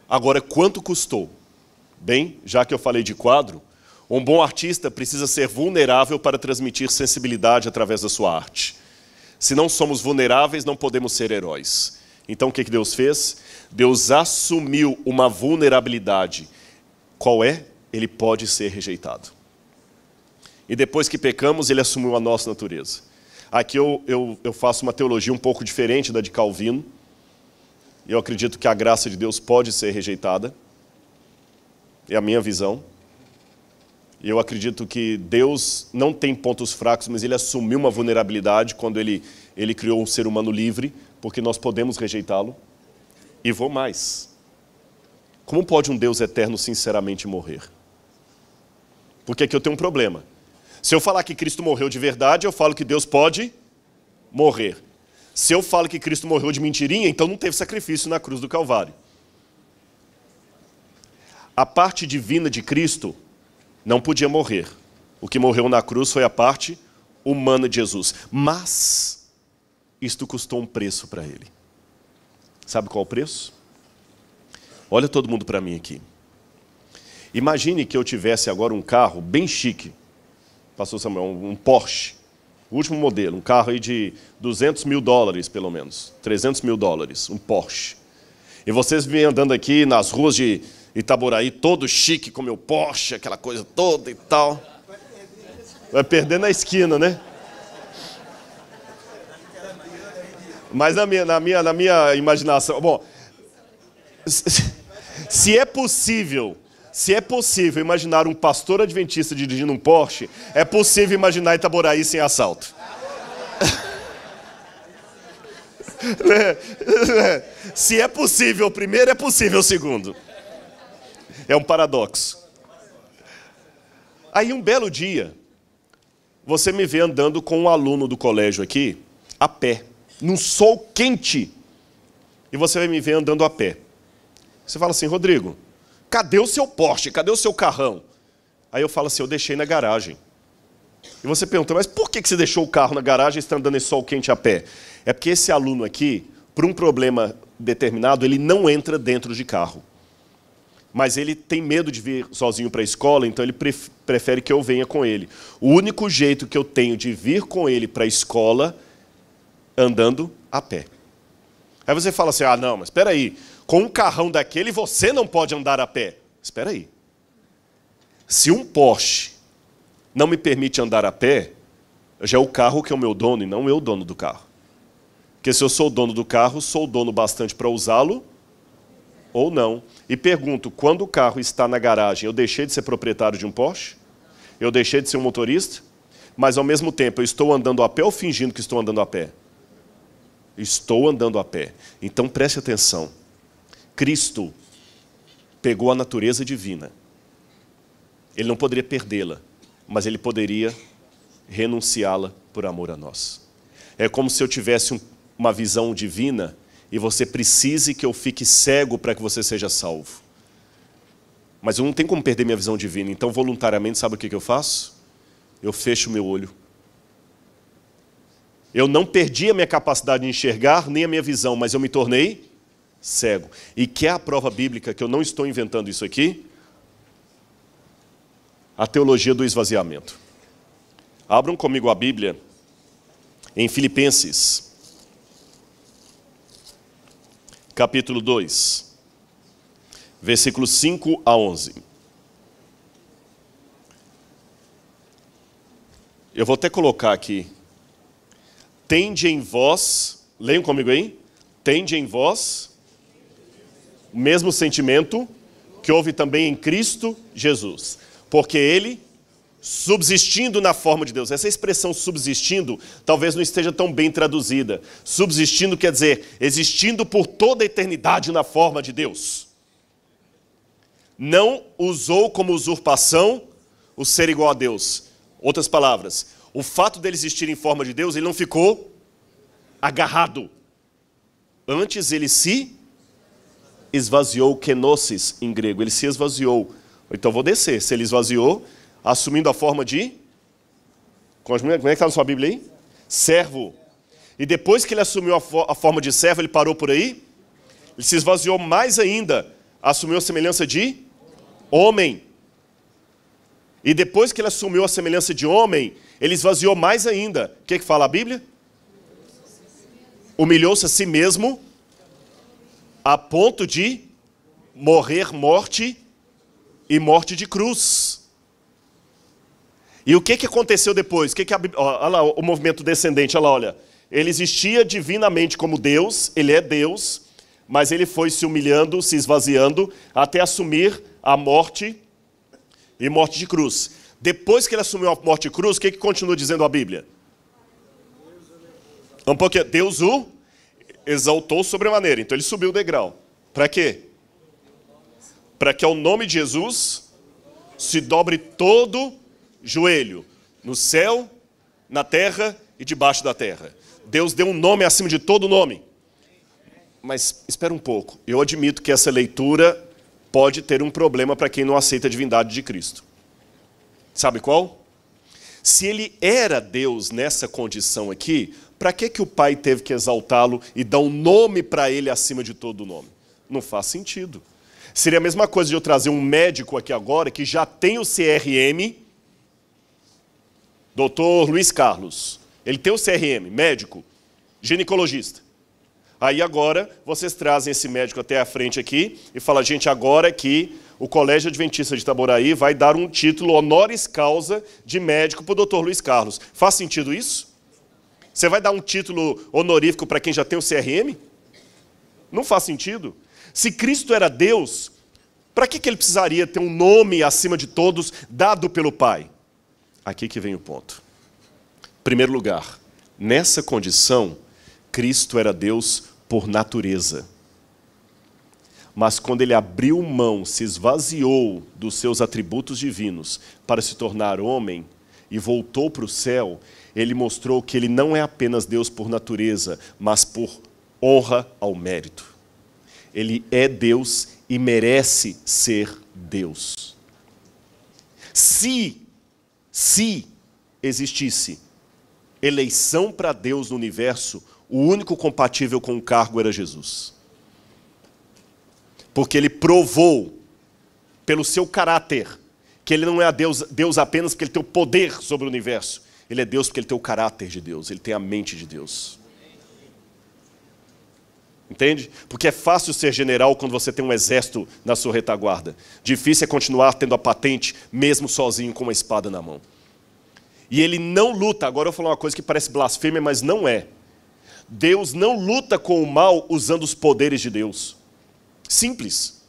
Agora, quanto custou? Bem, já que eu falei de quadro, um bom artista precisa ser vulnerável para transmitir sensibilidade através da sua arte. Se não somos vulneráveis, não podemos ser heróis. Então, o que Deus fez? Deus assumiu uma vulnerabilidade. Qual é? Ele pode ser rejeitado. E depois que pecamos, ele assumiu a nossa natureza. Aqui eu faço uma teologia um pouco diferente da de Calvino. Eu acredito que a graça de Deus pode ser rejeitada. É a minha visão. E eu acredito que Deus não tem pontos fracos, mas ele assumiu uma vulnerabilidade quando ele criou um ser humano livre, porque nós podemos rejeitá-lo. E vou mais. Como pode um Deus eterno sinceramente morrer? Porque aqui eu tenho um problema. Se eu falar que Cristo morreu de verdade, eu falo que Deus pode morrer. Se eu falo que Cristo morreu de mentirinha, então não teve sacrifício na cruz do Calvário. A parte divina de Cristo não podia morrer. O que morreu na cruz foi a parte humana de Jesus. Mas isto custou um preço para ele. Sabe qual o preço? Olha todo mundo para mim aqui. Imagine que eu tivesse agora um carro bem chique. Pastor Samuel, um Porsche. O último modelo, um carro aí de $200 mil pelo menos. $300 mil, um Porsche. E vocês vêm andando aqui nas ruas de Itaboraí, todo chique com meu Porsche, aquela coisa toda e tal. Vai perder na esquina, né? Mas na minha imaginação... Bom, se é possível imaginar um pastor adventista dirigindo um Porsche, é possível imaginar Itaboraí sem assalto. Se é possível o primeiro, é possível o segundo. É um paradoxo. Aí um belo dia, você me vê andando com um aluno do colégio aqui, a pé, num sol quente. E você vai me ver andando a pé. Você fala assim, Rodrigo, cadê o seu Porsche? Cadê o seu carrão? Aí eu falo assim, eu deixei na garagem. E você pergunta, mas por que você deixou o carro na garagem e está andando em sol quente a pé? É porque esse aluno aqui, por um problema determinado, ele não entra dentro de carro. Mas ele tem medo de vir sozinho para a escola, então ele prefere que eu venha com ele. O único jeito que eu tenho de vir com ele para a escola, andando a pé. Aí você fala assim, ah, não, mas espera aí, com um carrão daquele você não pode andar a pé. Espera aí. Se um Porsche não me permite andar a pé, já é o carro que é o meu dono e não eu o dono do carro. Porque se eu sou o dono do carro, sou o dono bastante para usá-lo ou não. E pergunto, quando o carro está na garagem, eu deixei de ser proprietário de um Porsche? Eu deixei de ser um motorista? Mas ao mesmo tempo, eu estou andando a pé ou fingindo que estou andando a pé? Estou andando a pé. Então preste atenção. Cristo pegou a natureza divina. Ele não poderia perdê-la, mas ele poderia renunciá-la por amor a nós. É como se eu tivesse uma visão divina e você precise que eu fique cego para que você seja salvo. Mas eu não tenho como perder minha visão divina, então voluntariamente, sabe o que eu faço? Eu fecho o meu olho. Eu não perdi a minha capacidade de enxergar, nem a minha visão, mas eu me tornei cego. E que é a prova bíblica, que eu não estou inventando isso aqui? A teologia do esvaziamento. Abram comigo a Bíblia em Filipenses, capítulo 2, versículos 5 a 11. Eu vou até colocar aqui. Tende em vós, leiam comigo aí, tende em vós o mesmo sentimento que houve também em Cristo Jesus. Porque ele, subsistindo na forma de Deus, essa expressão subsistindo talvez não esteja tão bem traduzida. Subsistindo quer dizer, existindo por toda a eternidade na forma de Deus. Não usou como usurpação o ser igual a Deus. Outras palavras, o fato dele existir em forma de Deus, ele não ficou agarrado. Antes ele se esvaziou, kenosis em grego, ele se esvaziou. Então vou descer, se ele esvaziou, assumindo a forma de... Como é que está na sua Bíblia aí? Servo. E depois que ele assumiu a forma de servo, ele parou por aí? Ele se esvaziou mais ainda, assumiu a semelhança de homem. E depois que ele assumiu a semelhança de homem, ele esvaziou mais ainda. O que fala a Bíblia? Humilhou-se a si mesmo a ponto de morrer morte e morte de cruz. E o que aconteceu depois? Olha lá o movimento descendente, olha lá, olha. Ele existia divinamente como Deus, ele é Deus, mas ele foi se humilhando, se esvaziando, até assumir a morte e morte de cruz. Depois que ele assumiu a morte de cruz, o que continua dizendo a Bíblia? Um pouquinho. Deus o exaltou sobremaneira. Então ele subiu o degrau. Para quê? Para que ao nome de Jesus se dobre todo joelho, no céu, na terra e debaixo da terra. Deus deu um nome acima de todo nome. Mas espera um pouco. Eu admito que essa leitura pode ter um problema para quem não aceita a divindade de Cristo. Sabe qual? Se ele era Deus nessa condição aqui, para que o Pai teve que exaltá-lo e dar um nome para ele acima de todo nome? Não faz sentido. Seria a mesma coisa de eu trazer um médico aqui agora que já tem o CRM, Dr. Luiz Carlos. Ele tem o CRM, médico, ginecologista. Aí agora vocês trazem esse médico até a frente aqui e falam, gente, agora que o Colégio Adventista de Itaboraí vai dar um título honoris causa de médico para o Dr. Luiz Carlos. Faz sentido isso? Você vai dar um título honorífico para quem já tem o CRM? Não faz sentido. Se Cristo era Deus, para que ele precisaria ter um nome acima de todos dado pelo Pai? Aqui que vem o ponto. Em primeiro lugar, nessa condição, Cristo era Deus por natureza. Mas quando ele abriu mão, se esvaziou dos seus atributos divinos para se tornar homem e voltou para o céu, ele mostrou que ele não é apenas Deus por natureza, mas por honra ao mérito. Ele é Deus e merece ser Deus. Se existisse eleição para Deus no universo, o único compatível com o cargo era Jesus. Porque ele provou, pelo seu caráter, que ele não é Deus apenas porque ele tem o poder sobre o universo. Ele é Deus porque ele tem o caráter de Deus, ele tem a mente de Deus. Entende? Porque é fácil ser general quando você tem um exército na sua retaguarda. Difícil é continuar tendo a patente, mesmo sozinho com uma espada na mão. E ele não luta, agora eu vou falar uma coisa que parece blasfêmia, mas não é. Deus não luta com o mal usando os poderes de Deus. Simples.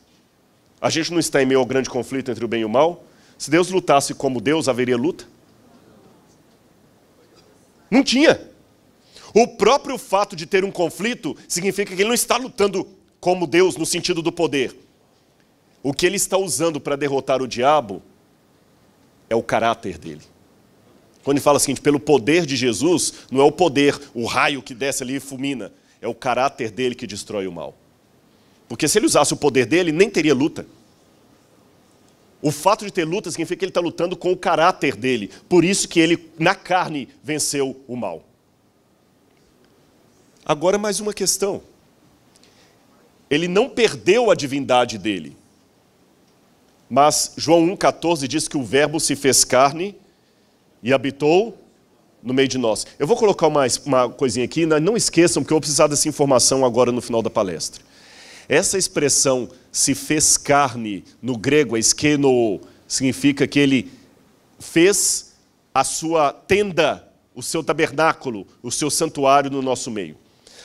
A gente não está em meio ao grande conflito entre o bem e o mal? Se Deus lutasse como Deus, haveria luta? Não tinha. O próprio fato de ter um conflito significa que ele não está lutando como Deus no sentido do poder. O que ele está usando para derrotar o diabo é o caráter dele. Quando ele fala o seguinte, pelo poder de Jesus, não é o poder, o raio que desce ali e fulmina, é o caráter dele que destrói o mal. Porque se ele usasse o poder dele, nem teria luta. O fato de ter luta significa que ele está lutando com o caráter dele. Por isso que ele, na carne, venceu o mal. Agora mais uma questão. Ele não perdeu a divindade dele. Mas João 1,14 diz que o verbo se fez carne e habitou no meio de nós. Eu vou colocar uma coisinha aqui, não esqueçam, porque eu vou precisar dessa informação agora no final da palestra. Essa expressão se fez carne, no grego, eskenoo, significa que ele fez a sua tenda, o seu tabernáculo, o seu santuário no nosso meio.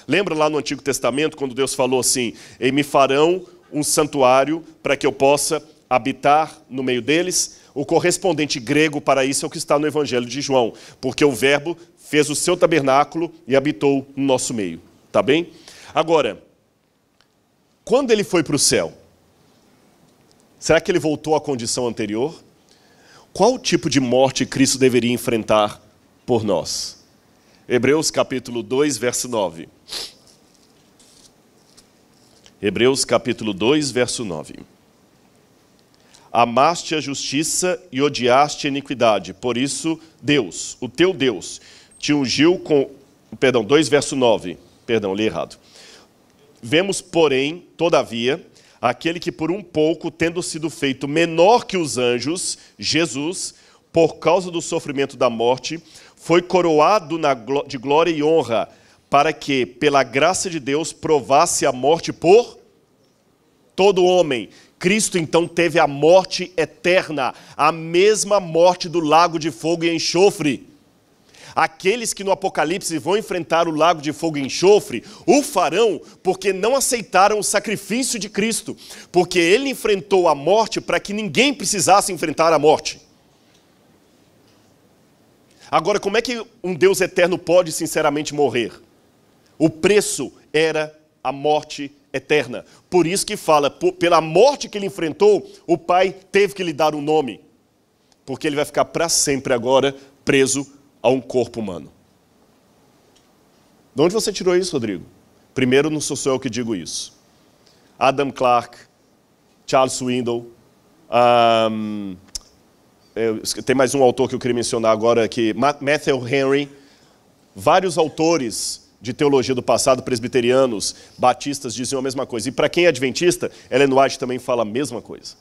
Lembra lá no Antigo Testamento, quando Deus falou assim, e me farão um santuário para que eu possa habitar no meio deles? O correspondente grego para isso é o que está no Evangelho de João, porque o verbo fez o seu tabernáculo e habitou no nosso meio. Tá bem? Agora, quando ele foi para o céu, será que ele voltou à condição anterior? Qual tipo de morte Cristo deveria enfrentar por nós? Hebreus capítulo 2, verso 9. Hebreus capítulo 2, verso 9. Amaste a justiça e odiaste a iniquidade. Por isso, Deus, o teu Deus, te ungiu com... Perdão, 2, verso 9. Perdão, li errado. Vemos, porém, todavia, aquele que por um pouco, tendo sido feito menor que os anjos, Jesus, por causa do sofrimento da morte, foi coroado de glória e honra, para que, pela graça de Deus, provasse a morte por todo homem. Cristo, então, teve a morte eterna, a mesma morte do lago de fogo e enxofre. Aqueles que no Apocalipse vão enfrentar o lago de fogo e enxofre, o farão porque não aceitaram o sacrifício de Cristo, porque ele enfrentou a morte para que ninguém precisasse enfrentar a morte. Agora, como é que um Deus eterno pode sinceramente morrer? O preço era a morte eterna. Por isso que fala, pela morte que ele enfrentou, o Pai teve que lhe dar um nome, porque ele vai ficar para sempre agora preso a um corpo humano. De onde você tirou isso, Rodrigo? Primeiro, não sou só eu que digo isso. Adam Clarke, Charles Swindoll, tem mais um autor que eu queria mencionar agora aqui, Matthew Henry, vários autores de teologia do passado, presbiterianos, batistas, diziam a mesma coisa. E para quem é adventista, Ellen White também fala a mesma coisa.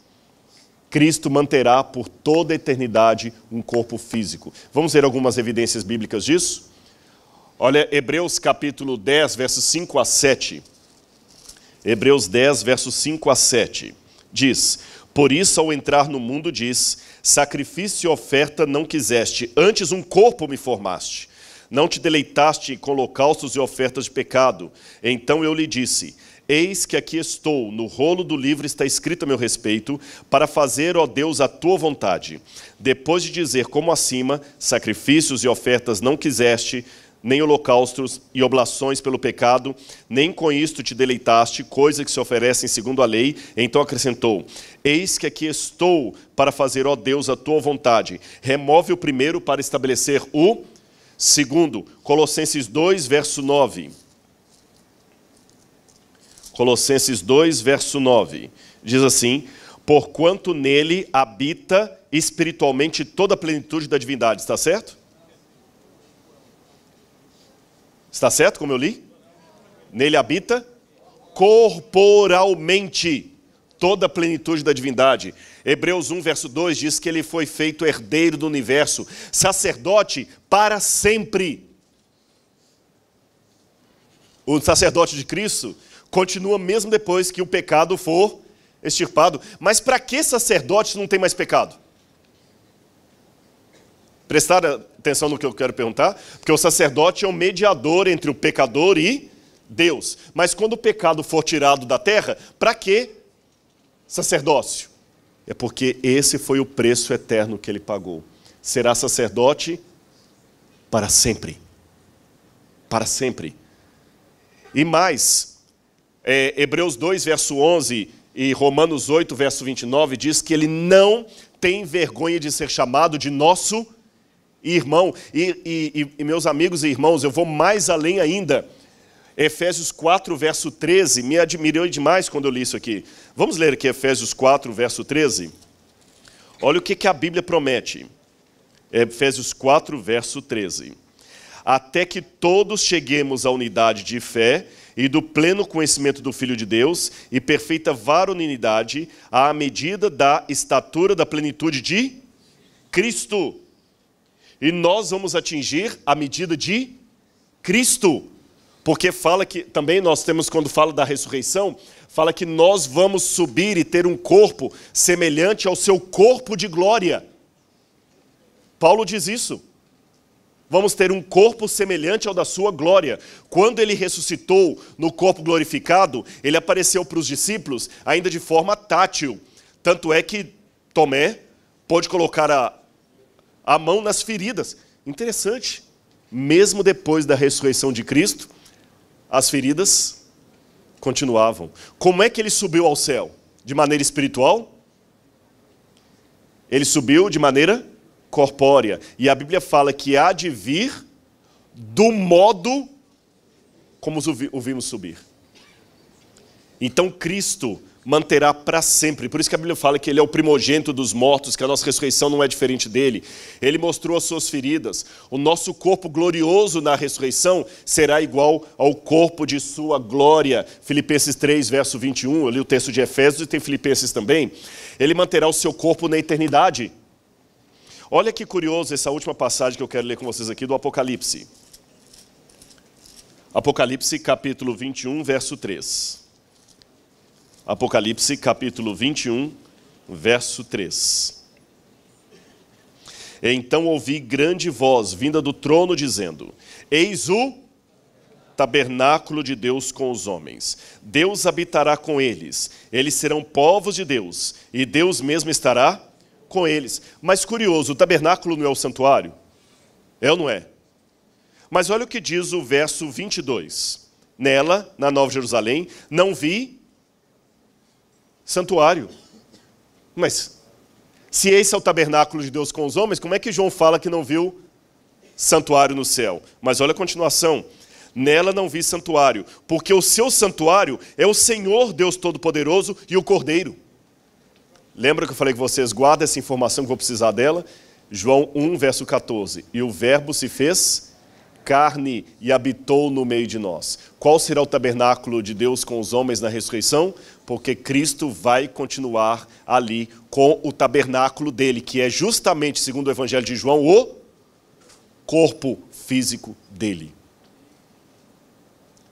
Cristo manterá por toda a eternidade um corpo físico. Vamos ver algumas evidências bíblicas disso? Olha, Hebreus capítulo 10, versos 5 a 7. Hebreus 10, versos 5 a 7. Diz, por isso ao entrar no mundo diz, sacrifício e oferta não quiseste, antes um corpo me formaste. não te deleitaste com holocaustos e ofertas de pecado. Então eu lhe disse: eis que aqui estou, no rolo do livro está escrito a meu respeito, para fazer, ó Deus, a tua vontade. Depois de dizer como acima, sacrifícios e ofertas não quiseste, nem holocaustos e oblações pelo pecado, nem com isto te deleitaste, coisa que se oferecem segundo a lei. Então acrescentou: eis que aqui estou para fazer, ó Deus, a tua vontade. Remove o primeiro para estabelecer o segundo. Colossenses 2, verso 9. Colossenses 2, verso 9. Diz assim: porquanto nele habita espiritualmente toda a plenitude da divindade. Está certo? Está certo, como eu li? Nele habita corporalmente toda a plenitude da divindade. Hebreus 1, verso 2 diz que ele foi feito herdeiro do universo, sacerdote para sempre. O sacerdote de Cristo continua mesmo depois que o pecado for extirpado. Mas para que sacerdote não tem mais pecado? Prestar atenção no que eu quero perguntar, porque o sacerdote é o mediador entre o pecador e Deus. Mas quando o pecado for tirado da terra, para que sacerdócio? É porque esse foi o preço eterno que ele pagou. Será sacerdote para sempre. Para sempre. E mais, Hebreus 2, verso 11 e Romanos 8, verso 29, diz que ele não tem vergonha de ser chamado de nosso irmão. E meus amigos e irmãos, eu vou mais além ainda. Efésios 4, verso 13, me admirou demais quando eu li isso aqui. Vamos ler aqui Efésios 4, verso 13. Olha o que a Bíblia promete. Efésios 4, verso 13. Até que todos cheguemos à unidade de fé e do pleno conhecimento do Filho de Deus e perfeita varonilidade, à medida da estatura da plenitude de Cristo. E nós vamos atingir a medida de Cristo. Porque fala que, também nós temos, quando fala da ressurreição, fala que nós vamos subir e ter um corpo semelhante ao seu corpo de glória. Paulo diz isso. Vamos ter um corpo semelhante ao da sua glória. Quando ele ressuscitou no corpo glorificado, ele apareceu para os discípulos ainda de forma tátil. Tanto é que Tomé pôde colocar a mão nas feridas. Interessante. Mesmo depois da ressurreição de Cristo, as feridas continuavam. Como é que ele subiu ao céu? De maneira espiritual? Ele subiu de maneira corpórea. E a Bíblia fala que há de vir do modo como o vimos subir. Então Cristo manterá para sempre. Por isso que a Bíblia fala que ele é o primogênito dos mortos, que a nossa ressurreição não é diferente dele. Ele mostrou as suas feridas. O nosso corpo glorioso na ressurreição será igual ao corpo de sua glória. Filipenses 3, verso 21, eu li o texto de Efésios e tem Filipenses também. Ele manterá o seu corpo na eternidade. Olha que curioso essa última passagem que eu quero ler com vocês aqui do Apocalipse. Apocalipse capítulo 21, verso 3. Apocalipse capítulo 21, verso 3. Então ouvi grande voz vinda do trono dizendo: eis o tabernáculo de Deus com os homens. Deus habitará com eles. Eles serão povos de Deus, e Deus mesmo estará com eles. Mas curioso, o tabernáculo não é o santuário? É ou não é? Mas olha o que diz o verso 22. Nela, na Nova Jerusalém, não vi santuário. Mas, se esse é o tabernáculo de Deus com os homens, como é que João fala que não viu santuário no céu? Mas olha a continuação. Nela não vi santuário, porque o seu santuário é o Senhor Deus Todo-Poderoso e o Cordeiro. Lembra que eu falei que vocês guardem essa informação que eu vou precisar dela? João 1, verso 14. E o verbo se fez carne e habitou no meio de nós. Qual será o tabernáculo de Deus com os homens na ressurreição? Porque Cristo vai continuar ali com o tabernáculo dele, que é justamente, segundo o Evangelho de João, o corpo físico dele.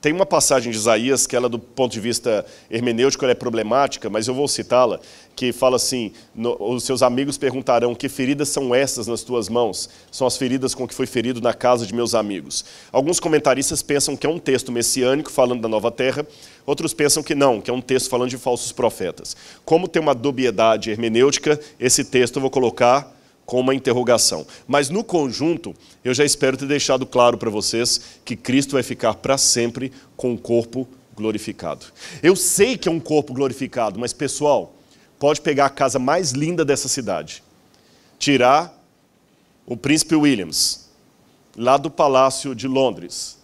Tem uma passagem de Isaías que ela, do ponto de vista hermenêutico, ela é problemática, mas eu vou citá-la, que fala assim, os seus amigos perguntarão, que feridas são essas nas tuas mãos? São as feridas com que foi ferido na casa de meus amigos. Alguns comentaristas pensam que é um texto messiânico, falando da nova terra, outros pensam que não, que é um texto falando de falsos profetas. Como tem uma dubiedade hermenêutica, esse texto eu vou colocar com uma interrogação. Mas no conjunto, eu já espero ter deixado claro para vocês que Cristo vai ficar para sempre com o corpo glorificado. Eu sei que é um corpo glorificado, mas pessoal, pode pegar a casa mais linda dessa cidade, tirar o príncipe Williams, lá do Palácio de Londres,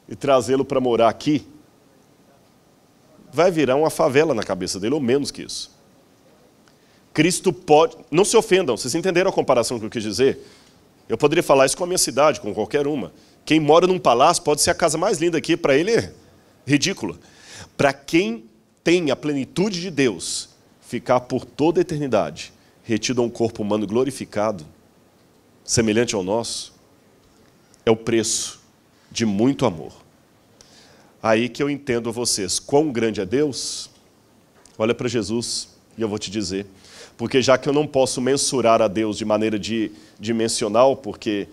e trazê-lo para morar aqui, vai virar uma favela na cabeça dele, ou menos que isso. Cristo pode... Não se ofendam, vocês entenderam a comparação que eu quis dizer? Eu poderia falar isso com a minha cidade, com qualquer uma. Quem mora num palácio pode ser a casa mais linda aqui, para ele é ridícula. Para quem tem a plenitude de Deus, ficar por toda a eternidade, retido a um corpo humano glorificado, semelhante ao nosso, é o preço de muito amor. Aí que eu entendo vocês, quão grande é Deus, olha para Jesus e eu vou te dizer, porque já que eu não posso mensurar a Deus de maneira dimensional, porque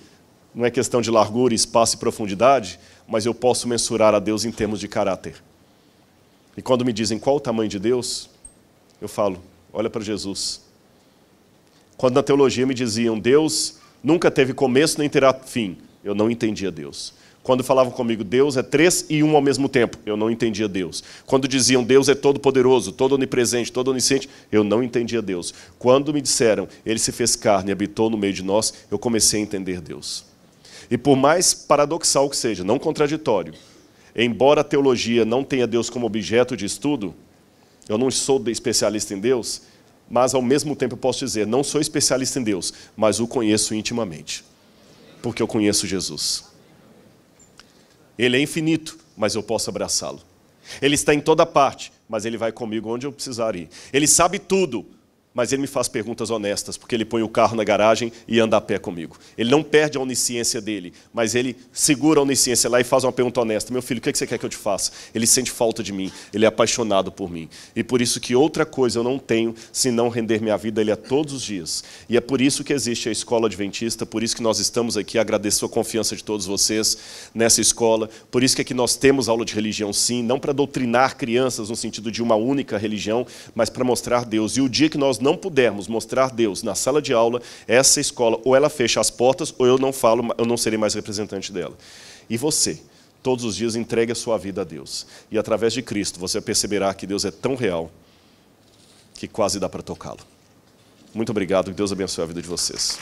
não é questão de largura, espaço e profundidade, mas eu posso mensurar a Deus em termos de caráter. E quando me dizem qual o tamanho de Deus, eu falo, olha para Jesus. Quando na teologia me diziam, Deus nunca teve começo nem terá fim, eu não entendia Deus. Quando falavam comigo, Deus é 3 e 1 ao mesmo tempo, eu não entendia Deus. Quando diziam, Deus é todo-poderoso, todo onipresente, todo onisciente, eu não entendia Deus. Quando me disseram, Ele se fez carne e habitou no meio de nós, eu comecei a entender Deus. E por mais paradoxal que seja, não contraditório, embora a teologia não tenha Deus como objeto de estudo, eu não sou especialista em Deus, mas ao mesmo tempo eu posso dizer, não sou especialista em Deus, mas o conheço intimamente, porque eu conheço Jesus. Ele é infinito, mas eu posso abraçá-lo. Ele está em toda parte, mas Ele vai comigo onde eu precisar ir. Ele sabe tudo, mas Ele me faz perguntas honestas, porque Ele põe o carro na garagem e anda a pé comigo. Ele não perde a onisciência dele, mas Ele segura a onisciência lá e faz uma pergunta honesta. Meu filho, o que você quer que eu te faça? Ele sente falta de mim, Ele é apaixonado por mim. E por isso que outra coisa eu não tenho, senão render minha vida a Ele a todos os dias. E é por isso que existe a Escola Adventista, por isso que nós estamos aqui, agradeço a confiança de todos vocês nessa escola, por isso que aqui nós temos aula de religião sim, não para doutrinar crianças no sentido de uma única religião, mas para mostrar Deus. E o dia que nós não pudermos mostrar Deus na sala de aula, essa escola, ou ela fecha as portas, ou eu não falo, eu não serei mais representante dela. E você, todos os dias, entregue a sua vida a Deus. E através de Cristo, você perceberá que Deus é tão real, que quase dá para tocá-lo. Muito obrigado, que Deus abençoe a vida de vocês.